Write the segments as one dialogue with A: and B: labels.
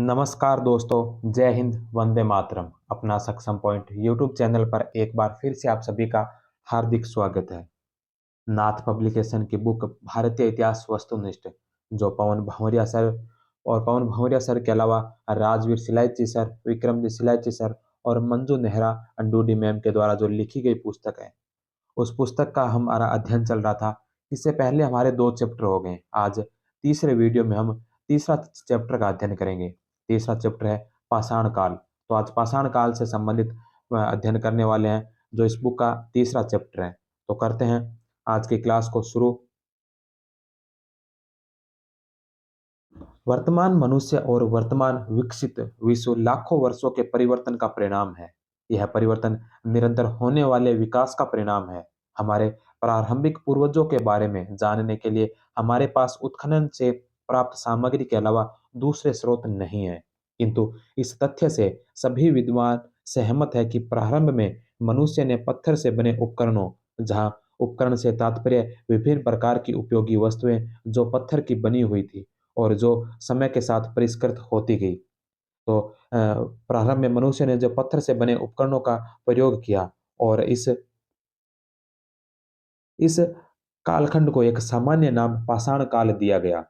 A: नमस्कार दोस्तों, जय हिंद, वंदे मातरम। अपना सक्षम पॉइंट यूट्यूब चैनल पर एक बार फिर से आप सभी का हार्दिक स्वागत है। नाथ पब्लिकेशन की बुक भारतीय इतिहास वस्तुनिष्ठ, जो पवन भंवरिया सर के अलावा राजवीर सिलाइची सर, विक्रमजीत सिलाइची सर और मंजू नेहरा अंडूडी मैम के द्वारा जो लिखी गई पुस्तक है, उस पुस्तक का हमारा अध्ययन चल रहा था। इससे पहले हमारे 2 चैप्टर हो गए। आज तीसरे वीडियो में हम तीसरा चैप्टर का अध्ययन करेंगे। तीसरा चैप्टर है पाषाण काल। तो आज पाषाण काल से संबंधित अध्ययन करने वाले हैं, जो इस बुक का तीसरा चैप्टर है। तो करते हैं आज की क्लास को शुरू। वर्तमान मनुष्य और वर्तमान विकसित विश्व लाखों वर्षों के परिवर्तन का परिणाम है। यह परिवर्तन निरंतर होने वाले विकास का परिणाम है। हमारे प्रारंभिक पूर्वजों के बारे में जानने के लिए हमारे पास उत्खनन से प्राप्त सामग्री के अलावा दूसरे स्रोत नहीं है, किंतु इस तथ्य से सभी विद्वान सहमत है कि प्रारंभ में मनुष्य ने पत्थर से बने उपकरणों, जहां उपकरण से तात्पर्य विभिन्न प्रकार की उपयोगी वस्तुएं जो पत्थर की बनी हुई थी और जो समय के साथ परिष्कृत होती गई। तो प्रारंभ में मनुष्य ने जो पत्थर से बने उपकरणों का प्रयोग किया और इस कालखंड को एक सामान्य नाम पाषाण काल दिया गया।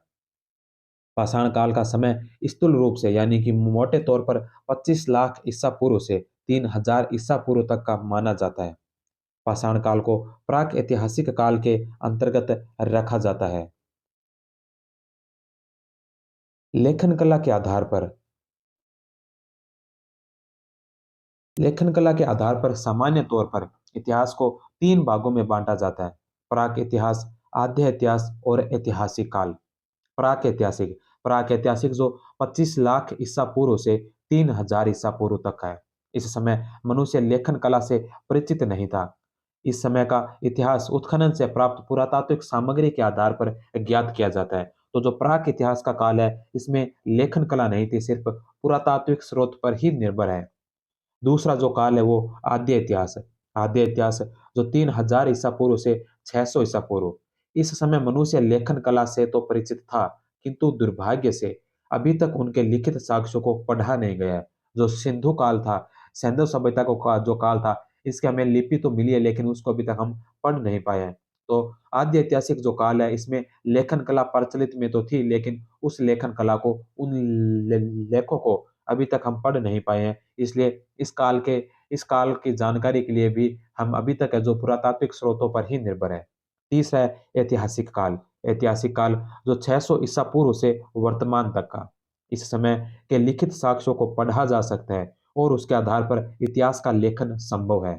A: पाषाण काल का समय स्थूल रूप से यानी कि मोटे तौर पर 25 लाख ईसा पूर्व से 3000 ईसा पूर्व तक का माना जाता है। पाषाण काल को प्राक ऐतिहासिक काल के अंतर्गत रखा जाता है। लेखन कला के आधार पर लेखन कला के आधार पर सामान्य तौर पर इतिहास को 3 भागों में बांटा जाता है: प्राक इतिहास, आद्य इतिहास और ऐतिहासिक काल। प्राक ऐतिहासिक प्राक ऐतिहासिक जो 25 लाख ईसा पूर्व से 3000 ईसा पूर्व तक है। इस समय मनुष्य लेखन कला से परिचित नहीं था। इस समय का इतिहास उत्खनन से प्राप्त पुरातात्विक सामग्री के आधार पर ज्ञात किया जाता है। तो जो प्राक इतिहास का काल है, इसमें लेखन कला नहीं थी, सिर्फ पुरातात्विक स्रोत पर ही निर्भर है। दूसरा जो काल है वो आद्य इतिहास है। आद्य इतिहास जो 3000 ईसा पूर्व से 600 ईसा पूर्व। इस समय मनुष्य लेखन कला से तो परिचित था, किंतु दुर्भाग्य से अभी तक उनके लिखित साक्ष्यों को पढ़ा नहीं गया है। जो सिंधु काल था, सिंधु सभ्यता जो काल था, इसके हमें लिपि तो मिली है, लेकिन उसको अभी तक हम पढ़ नहीं पाए हैं। तो आद्य ऐतिहासिक जो काल है, इसमें लेखन कला प्रचलित में तो थी, लेकिन उस लेखन कला को, उन लेखों को अभी तक हम पढ़ नहीं पाए हैं। इसलिए इस काल की जानकारी के लिए भी हम अभी तक है जो पुरातात्विक स्रोतों पर ही निर्भर है। तीसरा है ऐतिहासिक काल। ऐतिहासिक काल जो 600 ईसा पूर्व से वर्तमान तक का। इस समय के लिखित साक्ष्यों को पढ़ा जा सकता है और उसके आधार पर इतिहास का लेखन संभव है।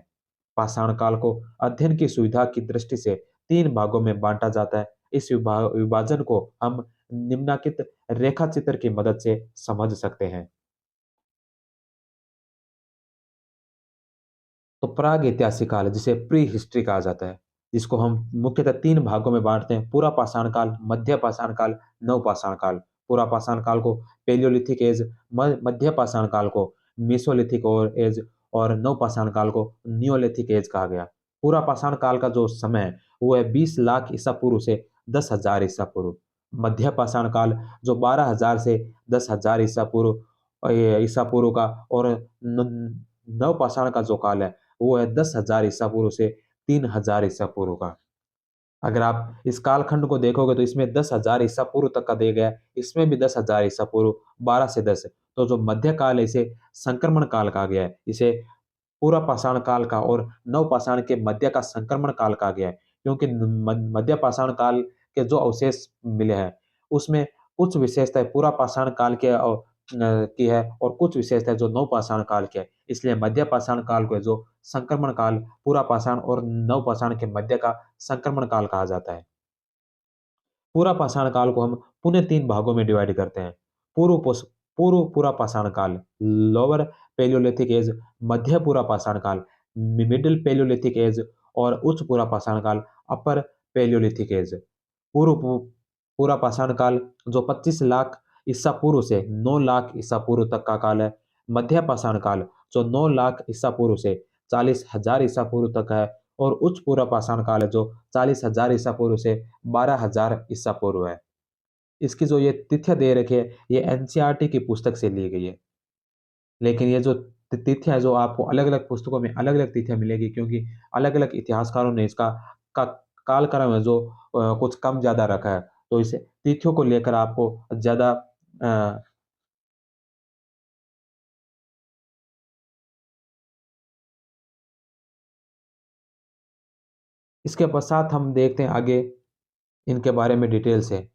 A: पाषाण काल को अध्ययन की सुविधा की दृष्टि से 3 भागों में बांटा जाता है। इस विभाजन को हम निम्नलिखित रेखा चित्र की मदद से समझ सकते हैं। तो प्राग ऐतिहासिक काल, जिसे प्री हिस्ट्री कहा जाता है, जिसको हम मुख्यतः 3 भागों में बांटते हैं: पूरा पाषाण काल, मध्य पाषाण काल, नव पाषाण काल। पूरा पाषाण काल को पेलियोलिथिक एज, मध्य पाषाण काल को मेसोलिथिक और एज और नव पाषाण काल को नियोलिथिक एज कहा गया। पूरा पाषाण काल का जो समय है वो है 20 लाख ईसा पूर्व से 10,000 ईसा पूर्व। मध्य पाषाण काल जो 12,000 से 10,000 ईसा पूर्व का, और नव पाषाण का जो काल है वो है 10,000 ईसा पूर्व से 3,000 ईसा पूर्व का। अगर आप इस कालखंड को देखोगे तो इसमें 10,000 ईसा पूर्व तक का दिया गया है, इसमें भी 10,000 ईसा पूर्व, 12 से 10। तो जो मध्य काल है इसे संक्रमण काल कहा गया है। इसे पूरा पाषाण काल का और नव पाषाण के मध्य का संक्रमण काल कहा गया है, क्योंकि मध्य पाषाण काल के जो अवशेष मिले हैं उसमें कुछ विशेषताएं पूरा पाषाण काल के की है और कुछ विशेषताएं जो नव पाषाण काल के है। इसलिए मध्य पाषाण काल को जो संक्रमण काल, पूरा पाषाण और नव पाषाण के मध्य का संक्रमण काल कहा जाता है। पूरा पाषाण काल को हम पुनः 3 भागों में डिवाइड करते हैं: पूर्व पुस- पूर्व पूरा पाषाण काल, लोअर पेलियोलिथिक एज, मध्य पूरा पाषाण काल, मिडिल पेलियोलिथिक एज और उच्च पूरा पाषाण काल, अपर पेलियोलिथिक एज। पूर्व पूरा पाषाण काल जो 25 लाख ईसा पूर्व से 9 लाख ईसा पूर्व तक का काल है। मध्य पाषाण काल जो 9 लाख ईसा पूर्व से 40,000 ईसा पूर्व तक है। और उच्च पूरा पाषाण काल है जो 40,000 ईसा पूर्व से 12,000 ईसा पूर्व है। इसकी जो ये तिथियाँ दे रखी है, ये एनसीईआरटी की पुस्तक से ली गई है। लेकिन ये जो तिथियाँ जो आपको अलग-अलग पुस्तकों में अलग-अलग तिथियाँ मिलेगी, क्योंकि अलग-अलग इतिहासकारों ने इसका का कालक्रम है जो कुछ कम ज़्यादा रखा है। तो इस तिथियों को लेकर आपको ज़्यादा अ, इसके पश्चात हम देखते हैं आगे इनके बारे में डिटेल से।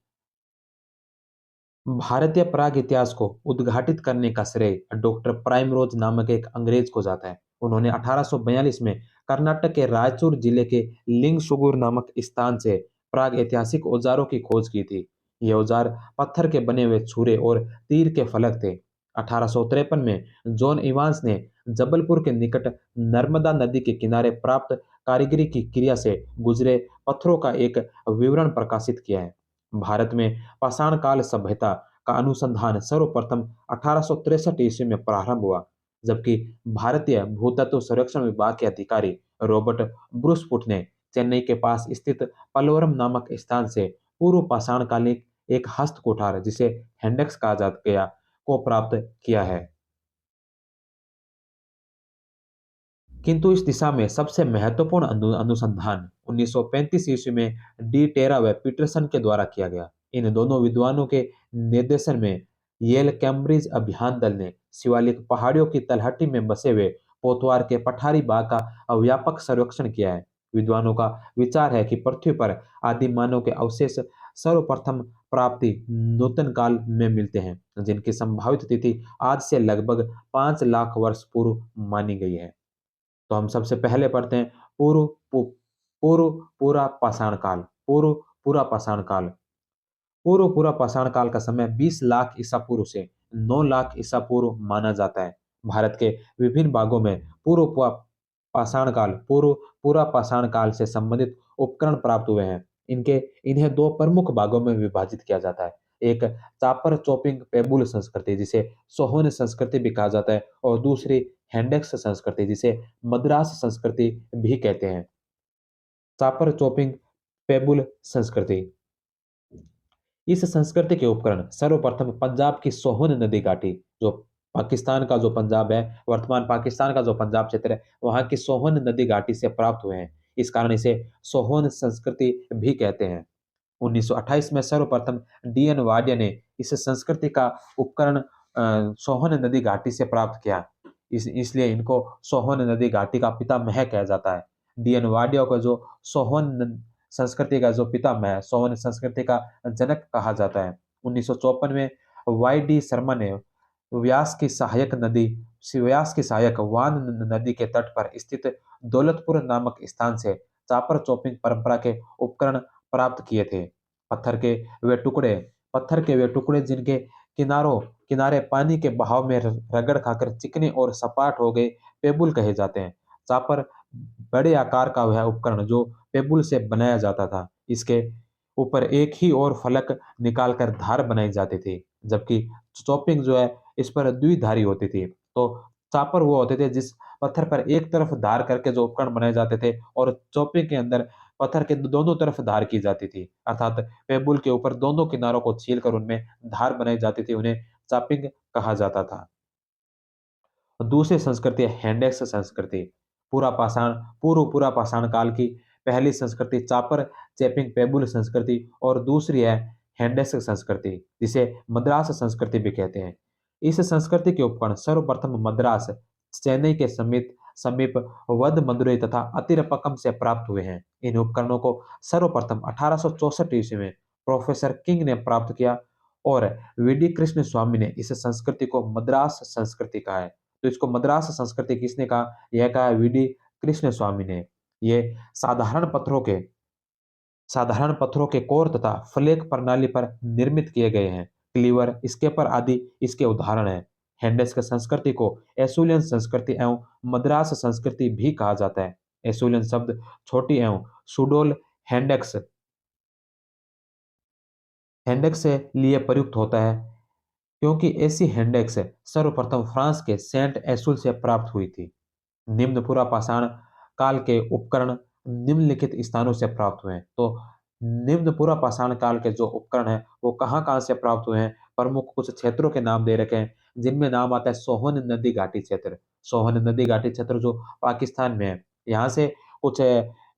A: भारतीय प्राग इतिहास को उद्घाटित करने का श्रेय डॉक्टर प्राइमरोज नामक एक अंग्रेज को जाता है। उन्होंने 1842 में कर्नाटक के रायचूर जिले के लिंगसुगुर नामक स्थान से प्राग ऐतिहासिक औजारों की खोज की थी। ये औजार पत्थर के बने हुए छुरे और तीर के फलक थे। 1853 में जॉन इवांस ने जबलपुर के निकट नर्मदा नदी के किनारे प्राप्त कारीगरी की क्रिया से गुजरे पत्थरों का एक विवरण प्रकाशित किया है। भारत में पाषाण काल सभ्यता का अनुसंधान सर्वप्रथम 1863 ईस्वी में प्रारंभ हुआ, जबकि भारतीय भूतत्व सर्वेक्षण विभाग के अधिकारी रॉबर्ट ब्रूसफुट ने चेन्नई के पास स्थित पलवरम नामक स्थान से पूर्व पाषाणकालीन एक हस्त कुठार, जिसे हेंडेक्स कहा जाता गया, को प्राप्त किया है। किंतु इस दिशा में सबसे महत्वपूर्ण अनुसंधान 1935 ईस्वी में डी टेरा व पीटरसन के द्वारा किया गया। इन दोनों विद्वानों के निर्देशन में येल कैम्ब्रिज अभियान दल ने शिवालिक पहाड़ियों की तलहटी में बसे हुए पोतवार के पठारी बाग का व्यापक सर्वेक्षण किया है। विद्वानों का विचार है कि पृथ्वी पर आदि मानव के अवशेष सर्वप्रथम प्राप्ति नूतन काल में मिलते हैं, जिनकी संभावित तिथि आज से लगभग 5 लाख वर्ष पूर्व मानी गई है। तो हम सबसे पहले पढ़ते हैं पूर्व पू पूर्व पूरा पाषाण काल। पूर्व पूरा पाषाण काल। पूर्व पूरा पाषाण काल का समय 20 लाख ईसा पूर्व से 9 लाख ईसा पूर्व माना जाता है। भारत के विभिन्न भागों में पाषाण काल, पूर्व पूरा पाषाण काल से संबंधित उपकरण प्राप्त हुए हैं। इनके इन्हें दो प्रमुख भागों में विभाजित किया जाता है। एक चापर चॉपिंग पेबुल संस्कृति, जिसे सोहोन संस्कृति भी कहा जाता है, और दूसरी हैंडेक्स संस्कृति, जिसे मद्रास संस्कृति भी कहते हैं। चापर चॉपिंग पेबुल संस्कृति। इस संस्कृति के उपकरण सर्वप्रथम पंजाब की सोहन नदी घाटी, जो पाकिस्तान का जो पंजाब है, वर्तमान पाकिस्तान का जो पंजाब क्षेत्र है, वहां की सोहन नदी घाटी से प्राप्त हुए हैं। इस कारण इसे सोहोन संस्कृति भी कहते हैं। 1928 में सर्वप्रथम डीएन वाडिया ने इस संस्कृति का उपकरण सोहन नदी घाटी से प्राप्त किया। इसलिए इनको सोहन नदी घाटी का पितामह कहा जाता है। डीएन वाडिया को जो संस्कृति का जो पितामह है, सोहन संस्कृति का जनक कहा जाता है। 1954 में वाई डी शर्मा ने व्यास की सहायक वान नदी के तट पर स्थित दौलतपुर नामक स्थान से चापर चॉपिंग परंपरा के उपकरण प्राप्त किए थे। पत्थर के वे टुकड़े पत्थर के वे टुकड़े जिनके किनारे पानी के बहाव में रगड़ खाकर चिकने और सपाट हो गए, पेबुल कहे जाते हैं। चापर बड़े आकार का वह उपकरण जो पेबुल से बनाया जाता था। इसके ऊपर एक ही और फलक निकालकर धार बनाई जाती थी, जबकि चॉपिंग जो है इस पर द्विधारी होती थी। तो चापर वो होते थे जिस पत्थर पर एक तरफ धार करके जो उपकरण बनाए जाते थे, और चॉपिंग के अंदर पत्थर के दोनों तरफ धार की जाती थी, अर्थात पेबुल के ऊपर दोनों किनारों को छीलकर उनमें धार बनाई जाती थी, उन्हें चॉपिंग कहा जाता था। दूसरी संस्कृति है हैंडेक्स संस्कृति। पूर्व पूरा पाषाण काल की पहली संस्कृति चापर चैपिंग पेबुल संस्कृति, और दूसरी है हैंडेक्स संस्कृति, जिसे मद्रास संस्कृति भी कहते हैं। इस संस्कृति के उपकरण सर्वप्रथम मद्रास, चेन्नई के समीप समीप वध मदुरई तथा अतिरपक्कम से प्राप्त हुए हैं। इन उपकरणों को सर्वप्रथम 1864 ईस्वी में प्रोफेसर किंग ने प्राप्त किया, और वीडी कृष्ण स्वामी ने इस संस्कृति को मद्रास संस्कृति कहा है। तो इसको मद्रास संस्कृति किसने कहा? यह कहा वीडी कृष्ण स्वामी ने। ये साधारण पत्थरों के कोर तथा फ्लेक प्रणाली पर निर्मित किए गए हैं। क्लीवर, स्केपर आदि इसके उदाहरण हैं। हैंडेस की संस्कृति को एसुलियन संस्कृति एवं मद्रास संस्कृति भी कहा जाता है। एसुलियन शब्द छोटी एवं सुडोल हैंडेक्स हैंडेक्स से लिए प्रयुक्त होता है, क्योंकि ऐसी हैंडेक्स सर्वप्रथम फ्रांस के सेंट एसुल से प्राप्त हुई थी। निम्न पूरा पाषाण काल के उपकरण निम्नलिखित स्थानों से प्राप्त हुए हैं। तो निम्न पूरा पाषाण काल के जो उपकरण हैं, वो कहाँ-कहाँ से प्राप्त हुए हैं। प्रमुख कुछ क्षेत्रों के नाम दे रखे हैं, जिनमें नाम आता है सोहन नदी घाटी क्षेत्र। सोहन नदी घाटी क्षेत्र जो पाकिस्तान में है, यहाँ से कुछ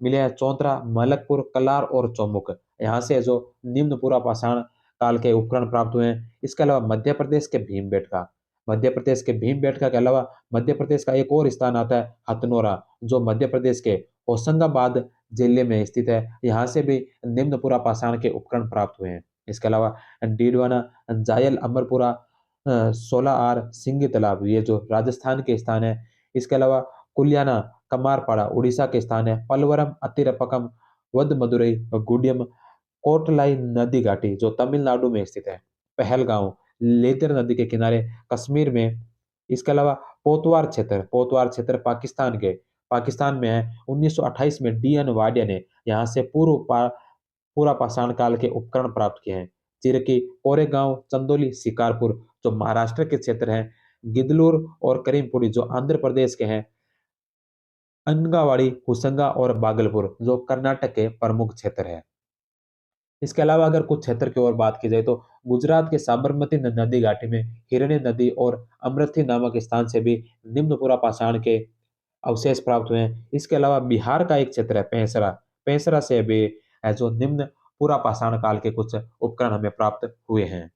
A: मिले हैं चौतरा, मलकपुर, कलार और चौमुख। यहाँ से जो निम्न पूरा पाषाण काल के उपकरण प्राप्त हुए हैं। इसके अलावा मध्य प्रदेश के भीमबेटका, मध्य प्रदेश के भीमबेटका के अलावा मध्य प्रदेश का एक और स्थान आता है हथनोरा, जो मध्य प्रदेश के होशंगाबाद जिले में स्थित है। यहाँ से भी निम्न पूरा पाषाण के उपकरण प्राप्त हुए हैं। इसके अलावा डीडवाना, जायल, अमरपुरा, सोलाआर, सिंगी तालाब, ये जो राजस्थान के स्थान है। इसके अलावा कुलियाना, कमारपाड़ा उड़ीसा के स्थान है। पलवरम, अतिरपकम, वडमदुरई, गुडियम, कोटलाई नदी घाटी जो तमिलनाडु में स्थित है। पहलगांव, लेदर नदी के किनारे कश्मीर में। इसके अलावा पोतवार क्षेत्र पाकिस्तान में है। 1928 में डी एन वाडिया ने यहाँ से पूरा पाषाण काल के उपकरण प्राप्त किए हैं। चिरकी, कोरेगांव, चंदोली, शिकारपुर जो महाराष्ट्र के क्षेत्र हैं। गिदलूर और करीमपुरी जो आंध्र प्रदेश के हैं। अंगावाड़ी, हुसंगा और बागलपुर जो कर्नाटक के प्रमुख क्षेत्र है। इसके अलावा अगर कुछ क्षेत्र की ओर बात की जाए तो गुजरात के साबरमती नदी घाटी में हिरण्य नदी और अमृथी नामक स्थान से भी निम्न पाषाण के अवशेष प्राप्त हुए हैं। इसके अलावा बिहार का एक क्षेत्र है पेंसरा, पेंसरा से भी जो निम्न पूरा पाषाण काल के कुछ उपकरण हमें प्राप्त हुए हैं।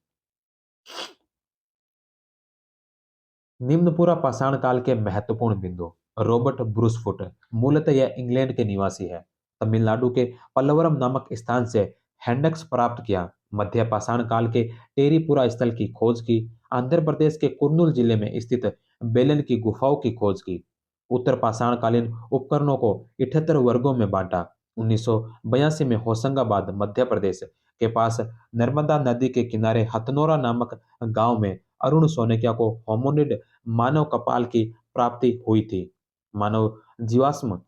A: निम्न पूरा पाषाण काल के महत्वपूर्ण बिंदु। रॉबर्ट ब्रूसफुट, मूलतः यह इंग्लैंड के निवासी है। तमिलनाडु के पल्लवरम नामक स्थान से हैंडक्स प्राप्त किया। मध्य पाषाण काल के टेरीपुरा स्थल की खोज की। आंध्र प्रदेश के कुर्नूल जिले में स्थित बेलन की गुफाओं की खोज की। उत्तर पाषाण कालीन उपकरणों को 78 वर्गों में बांटा। 1982 में होशंगाबाद मध्य प्रदेश के पास नर्मदा नदी के किनारे हथनोरा नामक गांव में अरुण सोनेकिया को होमोनिड मानव कपाल की प्राप्ति हुई थी। मानव जीवाश्म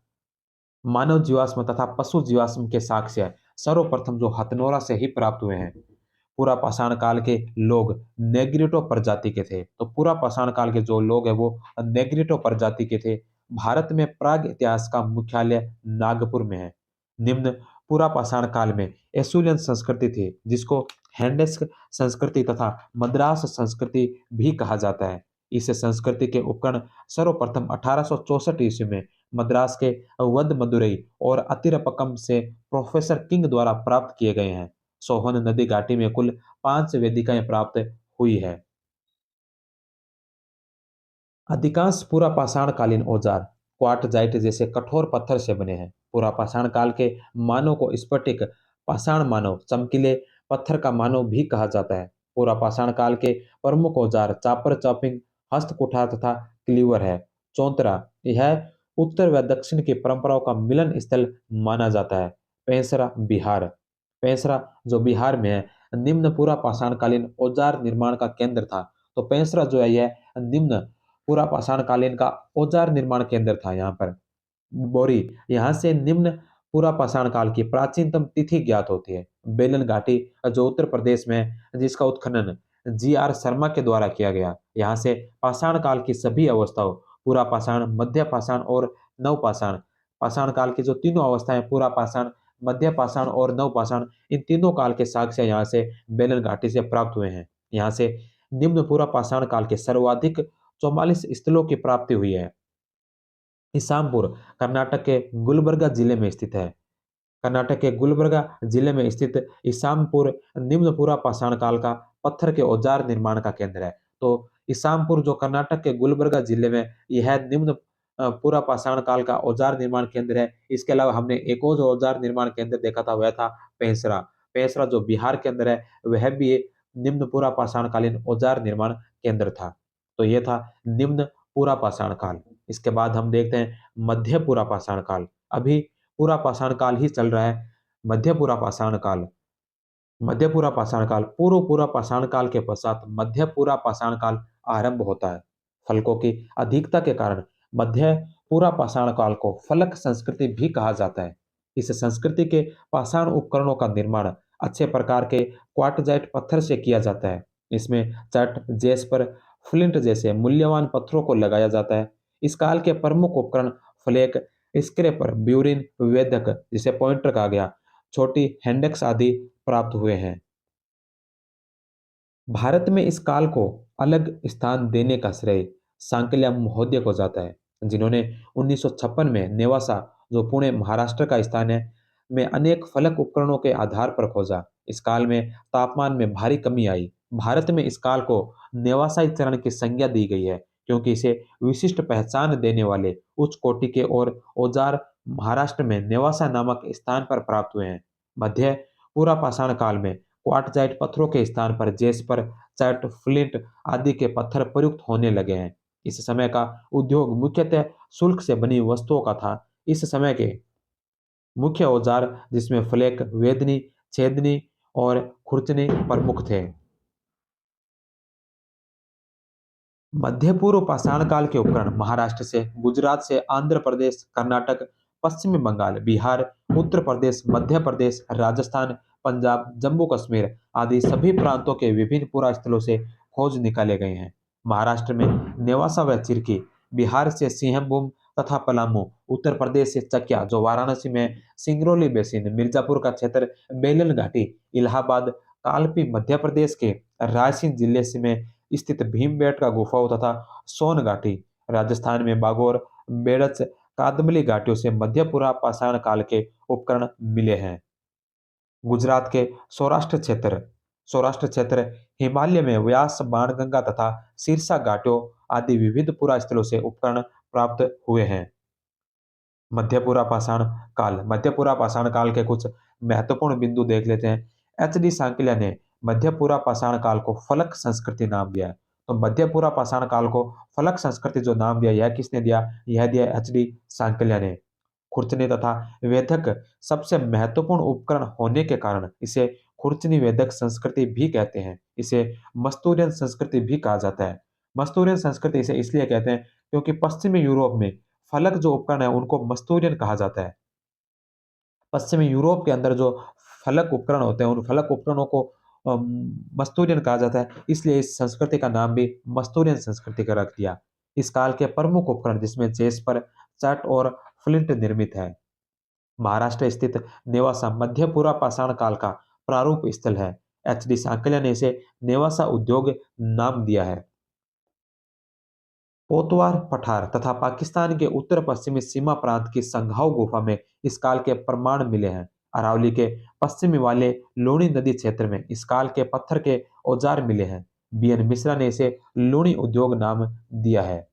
A: मानव जीवाश्म तथा पशु जीवाश्म के साक्ष्य सर्वप्रथम जो हथनोरा से ही प्राप्त हुए हैं। पूरा पाषाण काल के लोग नेग्रिटो प्रजाति के थे। तो पूरा पाषाण काल के जो लोग हैं वो नेग्रिटो प्रजाति के थे। भारत में प्राग इतिहास का मुख्यालय नागपुर में है। निम्न पूरा पाषाण काल में एसुलियन संस्कृति थी, जिसको हैंडेस्क संस्कृति तथा मद्रास संस्कृति भी कहा जाता है। इस संस्कृति के उपकरण सर्वप्रथम 1864 ईस्वी में मद्रास के वद मदुरई और अतिरपकम से प्रोफेसर किंग द्वारा प्राप्त किए गए हैं। सोहन नदी घाटी में कुल 5 वेदिकाएं प्राप्त हुई है। अधिकांश पूरा पाषाण कालीन औजार क्वार्टजाइट जैसे कठोर पत्थर से बने हैं। पूरा पाषाण काल के मानव को स्फटिक पाषाण मानव, चमकीले पत्थर का मानव भी कहा जाता है। पूरा पाषाण काल के प्रमुख औजार चापर, चॉपिंग, हस्त कुठार तथा क्लीवर है। चौतरा, यह उत्तर व दक्षिण की परंपराओं का मिलन स्थल माना जाता है। पेंसरा, बिहार, पेंसरा जो बिहार में है, निम्न पूरा पाषाण कालीन औजार निर्माण का केंद्र था। तो पेंसरा जो है यह निम्न पूरा पाषाण कालीन का औजार निर्माण केंद्र था। यहाँ पर बोरी, यहाँ से निम्न पूरा पाषाण काल की प्राचीनतम तिथि ज्ञात होती है। बेलन घाटी जो उत्तर प्रदेश में है, जिसका उत्खनन जी आर शर्मा के द्वारा किया गया। यहाँ से पाषाण काल की सभी अवस्थाओं, पूरा पाषाण, मध्य पाषाण और नव पाषाण, पाषाण काल की जो तीनों अवस्थाएं, पूरा पाषाण, मध्य पाषाण और नव पाषाण, इन तीनों काल के साक्ष्य यहाँ से बेलन घाटी से प्राप्त हुए हैं। यहाँ से निम्न पूरा पाषाण काल के सर्वाधिक 44 स्थलों की प्राप्ति हुई है। इसामपुर कर्नाटक के गुलबर्गा जिले में स्थित है। कर्नाटक के गुलबर्गा जिले में स्थित इसामपुर निम्नपुरा पाषाण काल का पत्थर के औजार निर्माण का केंद्र है। तो इसामपुर जो कर्नाटक के गुलबर्गा जिले में, यह निम्न पूरा पाषाण काल का औजार निर्माण केंद्र है। इसके अलावा हमने एक और जो औजार निर्माण केंद्र देखा था वह था पेंसरा। पेंसरा जो बिहार के अंदर है, वह भी एक निम्न पूरा पाषाण कालीन औजार निर्माण केंद्र था। तो यह था निम्न पूरा पाषाण काल। इसके बाद हम देखते हैं मध्य पूरा पाषाण काल। अभी पूरा पाषाण काल ही चल रहा है। मध्य पूरा पाषाण काल, मध्य पूरा पाषाण काल, पूर्व पूरा पाषाण काल के पश्चात मध्य पूरा पाषाण काल आरंभ होता है। फलकों की अधिकता के कारण मध्य पूरा पाषाण काल को फलक संस्कृति भी कहा जाता है। इस संस्कृति के पाषाण उपकरणों का निर्माण अच्छे प्रकार के क्वार्टजाइट पत्थर से किया जाता है। इसमें चट, जेस्पर, फ्लिंट जैसे मूल्यवान पत्थरों को लगाया जाता है। इस काल के प्रमुख उपकरण फ्लेक, स्क्रेपर, ब्यूरिन, वेदक जिसे पॉइंटर कहा गया, छोटी हैंडक्स आदि प्राप्त हुए हैं। भारत में इस काल को अलग स्थान देने का श्रेय सांकल्या महोदय को जाता है, जिन्होंने 1956 में नेवासा, जो पुणे महाराष्ट्र का स्थान है, में अनेक फलक उपकरणों के आधार पर खोजा। इस काल में तापमान में भारी कमी आई। भारत में इस काल को नेवासाई चरण की संज्ञा दी गई है, क्योंकि इसे विशिष्ट पहचान देने वाले उच्च कोटि के और औजार महाराष्ट्र में नेवासा नामक स्थान पर प्राप्त हुए हैं। मध्य पूरा पाषाण काल में क्वार्टजाइट पत्थरों के स्थान पर जेस्पर, चैट, फ्लिंट आदि के पत्थर प्रयुक्त होने लगे हैं। इस समय का उद्योग मुख्यतः शुल्क से बनी वस्तुओं का था। इस समय के मुख्य औजार जिसमें फ्लेक, वेदनी, छेदनी और खुरचनी प्रमुख थे। मध्य पूर्व पाषाण काल के उपकरण महाराष्ट्र से, गुजरात से, आंध्र प्रदेश, कर्नाटक, पश्चिमी बंगाल, बिहार, उत्तर प्रदेश, मध्य प्रदेश, राजस्थान, पंजाब, जम्मू कश्मीर आदि सभी प्रांतों के विभिन्न पुरा स्थलों से खोज निकाले गए हैं। महाराष्ट्र में नेवासा व चिरकी, बिहार से सिंहभूम तथा पलामू, उत्तर प्रदेश से चकिया जो वाराणसी में, सिंगरौली बेसिन, मिर्जापुर का क्षेत्र, बेलन घाटी, इलाहाबाद, कालपी मध्य प्रदेश के रायसेन जिले से में स्थित भीमबेटका का गुफाओं तथा सोन घाटी, राजस्थान में बागोर, बेड़च, कादमली घाटियों से मध्यपुरा पाषाण काल के उपकरण मिले हैं। गुजरात के सौराष्ट्र क्षेत्र हिमालय में व्यास, बाणगंगा तथा सिरसा घाटियों आदि विविध पुरा स्थलों से उपकरण प्राप्त हुए हैं। मध्यपुरा पाषाण काल के कुछ महत्वपूर्ण बिंदु देख लेते हैं। एच डी सांकलिया ने मध्यपुरा पाषाण काल को फलक संस्कृति नाम दिया है। तो मध्यपुरा पाषाण काल को फलक संस्कृति जो नाम दिया, यह किसने दिया? यह दिया एच डी सांकलिया ने। खुरचने तथा वेदक सबसे महत्वपूर्ण उपकरण होने के कारण इसे खुरचनी वेदक संस्कृति भी कहते हैं। इसे मस्तूरियन संस्कृति भी कहा जाता है। मस्तूरियन संस्कृति इसे इसलिए कहते हैं क्योंकि पश्चिमी यूरोप में फलक जो उपकरण है उनको मस्तूरियन कहा जाता है। पश्चिमी यूरोप के अंदर जो फलक उपकरण होते हैं उन फलक उपकरणों को मस्तूरियन कहा जाता है, इसलिए इस संस्कृति का नाम भी मस्तूरियन संस्कृति का रख दिया। इस काल के प्रमुख उपकरण जिसमें जेस्पर, चट और फ्लिंट निर्मित है। महाराष्ट्र स्थित नेवासा मध्यपुरा पाषाण काल का प्रारूप स्थल है। एच डी सांकलिया ने इसे नेवासा उद्योग नाम दिया है। कोतवार पठार तथा पाकिस्तान के उत्तर पश्चिमी सीमा प्रांत की संघाऊ गुफा में इस काल के प्रमाण मिले हैं। अरावली के पश्चिमी वाले लूणी नदी क्षेत्र में इस काल के पत्थर के औजार मिले हैं। बी एन मिश्रा ने इसे लूणी उद्योग नाम दिया है।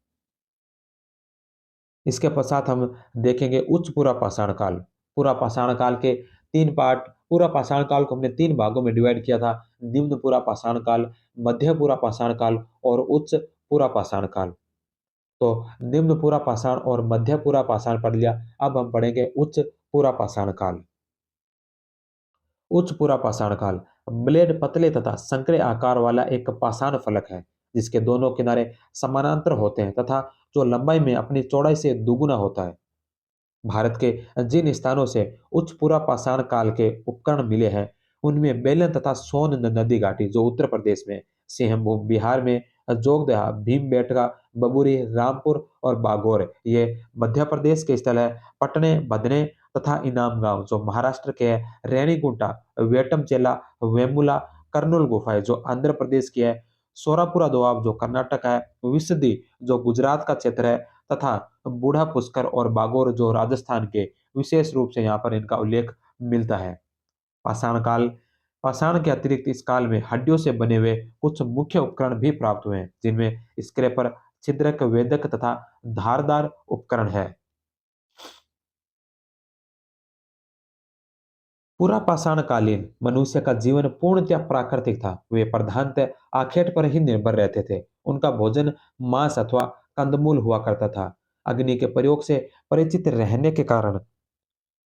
A: इसके पश्चात हम देखेंगे उच्च पुरा पाषाण काल। पूरा पाषाण काल के तीन पार्ट, पूरा पाषाण काल को हमने तीन भागों में डिवाइड किया था। निम्न पुरा पाषाण काल, मध्य पुरा पाषाण काल और उच्च पुरा पाषाण काल। तो निम्न पूरा पाषाण और मध्य पूरा पाषाण पढ़ लिया। अब हम पढ़ेंगे उच्च पूरा पाषाण काल। उच्च पूरा पाषाण काल ब्लेड पतले तथा संकरे आकार वाला एक पाषाण फलक है, जिसके दोनों किनारे समानांतर होते हैं तथा जो लंबाई में अपनी चौड़ाई से दुगुना होता है। भारत के जिन स्थानों से उच्च पूरा पाषाण काल के उपकरण मिले हैं उनमें बेलन तथा सोन नदी घाटी जो उत्तर प्रदेश में, सिंहभूम बिहार में, जोगदहा, भीमबेटका, बबुरी, रामपुर और बागोर ये मध्य प्रदेश के स्थल है। पटने, बदने तथा इनाम गांव जो महाराष्ट्र के है, रेणीगुंटा, वेटमचेला, वेमुला, कर्नूल गुफाएं जो आंध्र प्रदेश की है, सोरापुरा दोआब जो कर्नाटक है, विसदी जो गुजरात का क्षेत्र है तथा बूढ़ा पुष्कर और बागोर जो राजस्थान के, विशेष रूप से यहाँ पर इनका उल्लेख मिलता है। पाषाण काल पाषाण के अतिरिक्त इस काल में हड्डियों से बने हुए कुछ मुख्य उपकरण भी प्राप्त हुए हैं, जिनमें स्क्रैपर, छिद्रक, वेदक तथा धारदार उपकरण है। पूरा पाषाण कालीन मनुष्य का जीवन पूर्णतः प्राकृतिक था। वे प्रधानतः आखेट पर ही निर्भर रहते थे। उनका भोजन मांस अथवा कंदमूल हुआ करता था। अग्नि के प्रयोग से परिचित रहने के कारण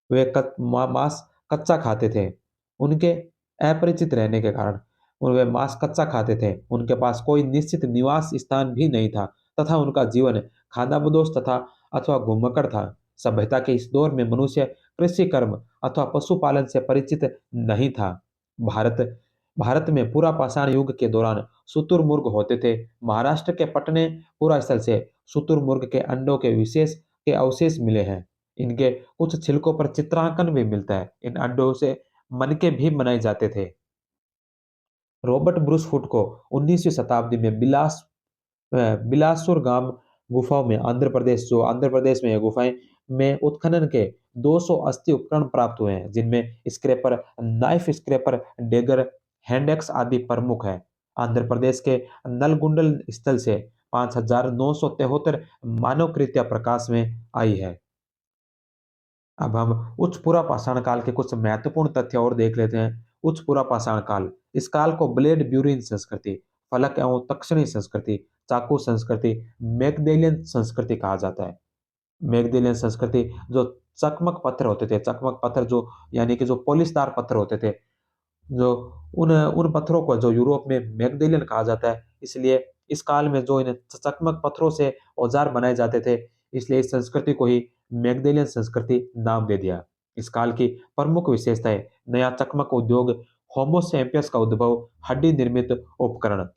A: वे मांस कच्चा खाते थे। उनके अपरिचित रहने के कारण वे मांस कच्चा खाते थे। उनके पास कोई निश्चित निवास स्थान भी नहीं था तथा उनका जीवन खानाबदोश तथा अथवा घुमक्कड़ था। सभ्यता के इस दौर में मनुष्य कृषि कर्म अथवा पशुपालन से परिचित नहीं था। भारत भारत में पूरा पाषाण युग के दौरान शुतुरमुर्ग होते थे। महाराष्ट्र के पटने पूरा स्थल से शुतुरमुर्ग के अंडों के अवशेष मिले हैं। इनके कुछ छिलकों पर चित्रांकन भी मिलता है। इन अंडों से मनके भी बनाए जाते थे। रॉबर्ट ब्रूस हुड को 19वीं शताब्दी में बिलासपुर गांव गुफाओं में आंध्र प्रदेश में है गुफाएं में उत्खनन के 280 उपकरण प्राप्त हुए हैं, जिनमें scraper, knife scraper, dagger, hand axe आदि प्रमुख है। आंध्र प्रदेश के नलगुंडल स्थल से 5,973 मानव कृतियां प्रकाश में आई है। अब हम उच्च पुरा पाषाण काल के कुछ महत्वपूर्ण तथ्य और देख लेते हैं। उच्च पुरा पाषाण काल, इस काल को ब्लेड ब्यूरिन संस्कृति, फलक एवं तक्षणी संस्कृति, चाकू संस्कृति, मैगडेलियन संस्कृति कहा जाता है। मैगडेलियन संस्कृति, जो चकमक पत्थर होते थे, चकमक पत्थर जो यानी कि जो पॉलिशदार पत्थर होते थे, जो उन उन पत्थरों को जो यूरोप में मैगडेलियन कहा जाता है, इसलिए इस काल में जो इन चकमक पत्थरों से औजार बनाए जाते थे, इसलिए इस संस्कृति को ही मैगडेलियन संस्कृति नाम दे दिया। इस काल की प्रमुख विशेषताएं: नया चकमक उद्योग, होमो सैपियंस का उद्भव, हड्डी निर्मित उपकरण।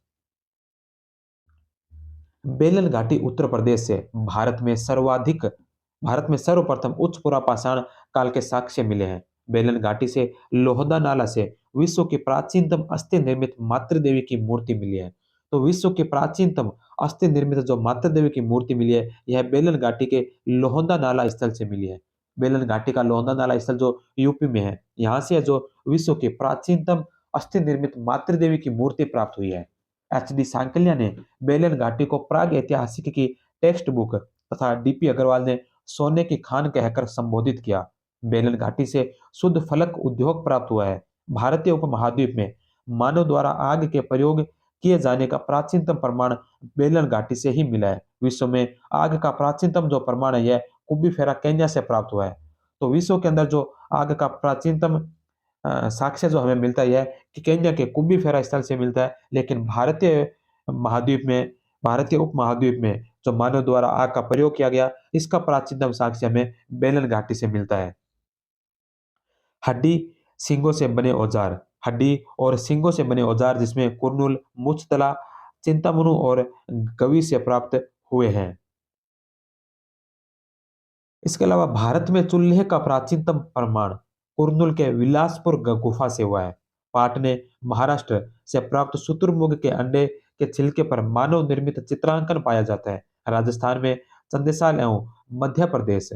A: बेलन घाटी उत्तर प्रदेश से भारत में सर्वप्रथम उच्च पुरा पाषाण काल के साक्ष्य मिले हैं। बेलन घाटी से लोहदा नाला से विश्व की प्राचीनतम अस्थि निर्मित मातृ देवी की मूर्ति मिली है। तो विश्व की प्राचीनतम अस्थि निर्मित जो मातृ देवी की मूर्ति मिली है, यह बेलन घाटी के लोहदा नाला स्थल से मिली है। बेलन घाटी का लोहदा नाला स्थल जो यूपी में है, यहाँ से जो विश्व की प्राचीनतम अस्थि निर्मित मातृ देवी की मूर्ति प्राप्त हुई है। एच डी सांकलिया ने बेलन घाटी को प्राग ऐतिहासिक की टेक्स्ट बुक तथा डीपी अग्रवाल ने सोने की खान कहकर संबोधित किया। बेलन घाटी से शुद्ध फलक उद्योग प्राप्त हुआ है। भारतीय उपमहाद्वीप में मानव द्वारा आग के प्रयोग किए जाने का प्राचीनतम प्रमाण बेलन घाटी से ही मिला है। विश्व में आग का प्राचीनतम जो प्रमाण है, यह कुबीफेरा केन्या से प्राप्त हुआ है। तो विश्व के अंदर जो आग का प्राचीनतम साक्ष्य जो हमें मिलता है, यह कि केन्या के कुंभी फेरा स्थल से मिलता है। लेकिन महाद्वीप में भारतीय उपमहाद्वीप में जो मानव द्वारा आग का प्रयोग किया गया, इसका प्राचीनतम साक्ष्य हमें बेलन घाटी से मिलता है। हड्डी सींगों से बने औजार, हड्डी और सींगों से बने औजार जिसमें कुरनुल, मुचतला, चिंतामणु और गवी से प्राप्त हुए हैं। इसके अलावा भारत में चूल्हे का प्राचीनतम प्रमाण कुर्नूल के विलासपुर गुफा से हुआ है। पाट ने महाराष्ट्र से प्राप्त शुतुरमुर्ग के अंडे के छिलके पर मानव निर्मित चित्रांकन पाया जाता है। राजस्थान में चंदेसाल एवं मध्य प्रदेश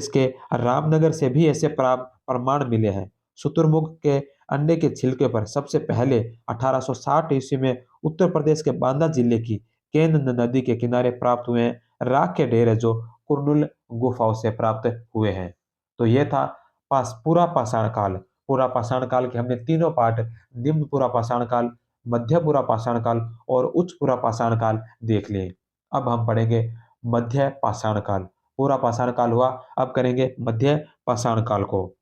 A: के रामनगर से भी ऐसे प्रमाण मिले हैं। शुतुरमुर्ग के अंडे के छिलके पर सबसे पहले 1860 ईस्वी में उत्तर प्रदेश के बांदा जिले की केन नदी के किनारे प्राप्त हुए हैं। राख के ढेर है जो कुर्नुल गुफाओं से प्राप्त हुए हैं। तो यह था पूरा पाषाण काल। पूरा पाषाण काल के हमने तीनों पार्ट, निम्न पूरा पाषाण काल, मध्य पूरा पाषाण काल और उच्च पूरा पाषाण काल देख लिए। अब हम पढ़ेंगे मध्य पाषाण काल। पूरा पाषाण काल हुआ, अब करेंगे मध्य पाषाण काल को।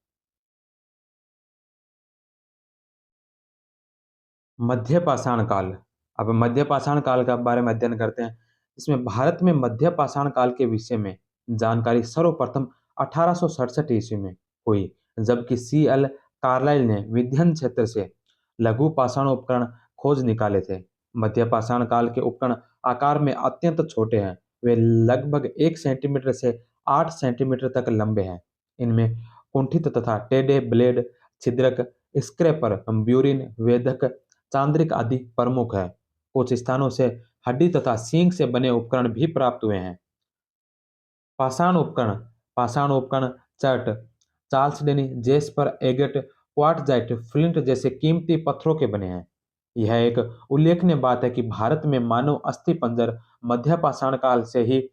A: मध्य पाषाण काल। अब मध्य पाषाण काल के बारे में अध्ययन करते हैं। इसमें भारत में मध्य पाषाण काल के विषय में जानकारी सर्वप्रथम 1867 ईस्वी में हुई, जबकि सी एल कार्लाइल ने विध्यन क्षेत्र से लघु पाषाण उपकरण खोज निकाले थे। मध्य पाषाण काल के उपकरण आकार में अत्यंत छोटे हैं। वे लगभग 1 सेंटीमीटर से 8 सेंटीमीटर तक लंबे हैं। इनमें कुंठित तथा टेढ़े ब्लेड, छिद्रक, स्क्रैपर, ब्यूरिन, वेधक, चांद्रिक आदि प्रमुख है। कुछ स्थानों से हड्डी तथा सींग से बने उपकरण भी प्राप्त हुए हैं। पाषाण पाषाण उपकरण चर्ट, चार्ल्स डेनी, जेस्पर, एगेट, क्वार्टजाइट, फ्लिंट जैसे कीमती पत्थरों के बने हैं। यह एक उल्लेखनीय बात है कि भारत में मानव अस्थि पंजर मध्य पाषाण काल से ही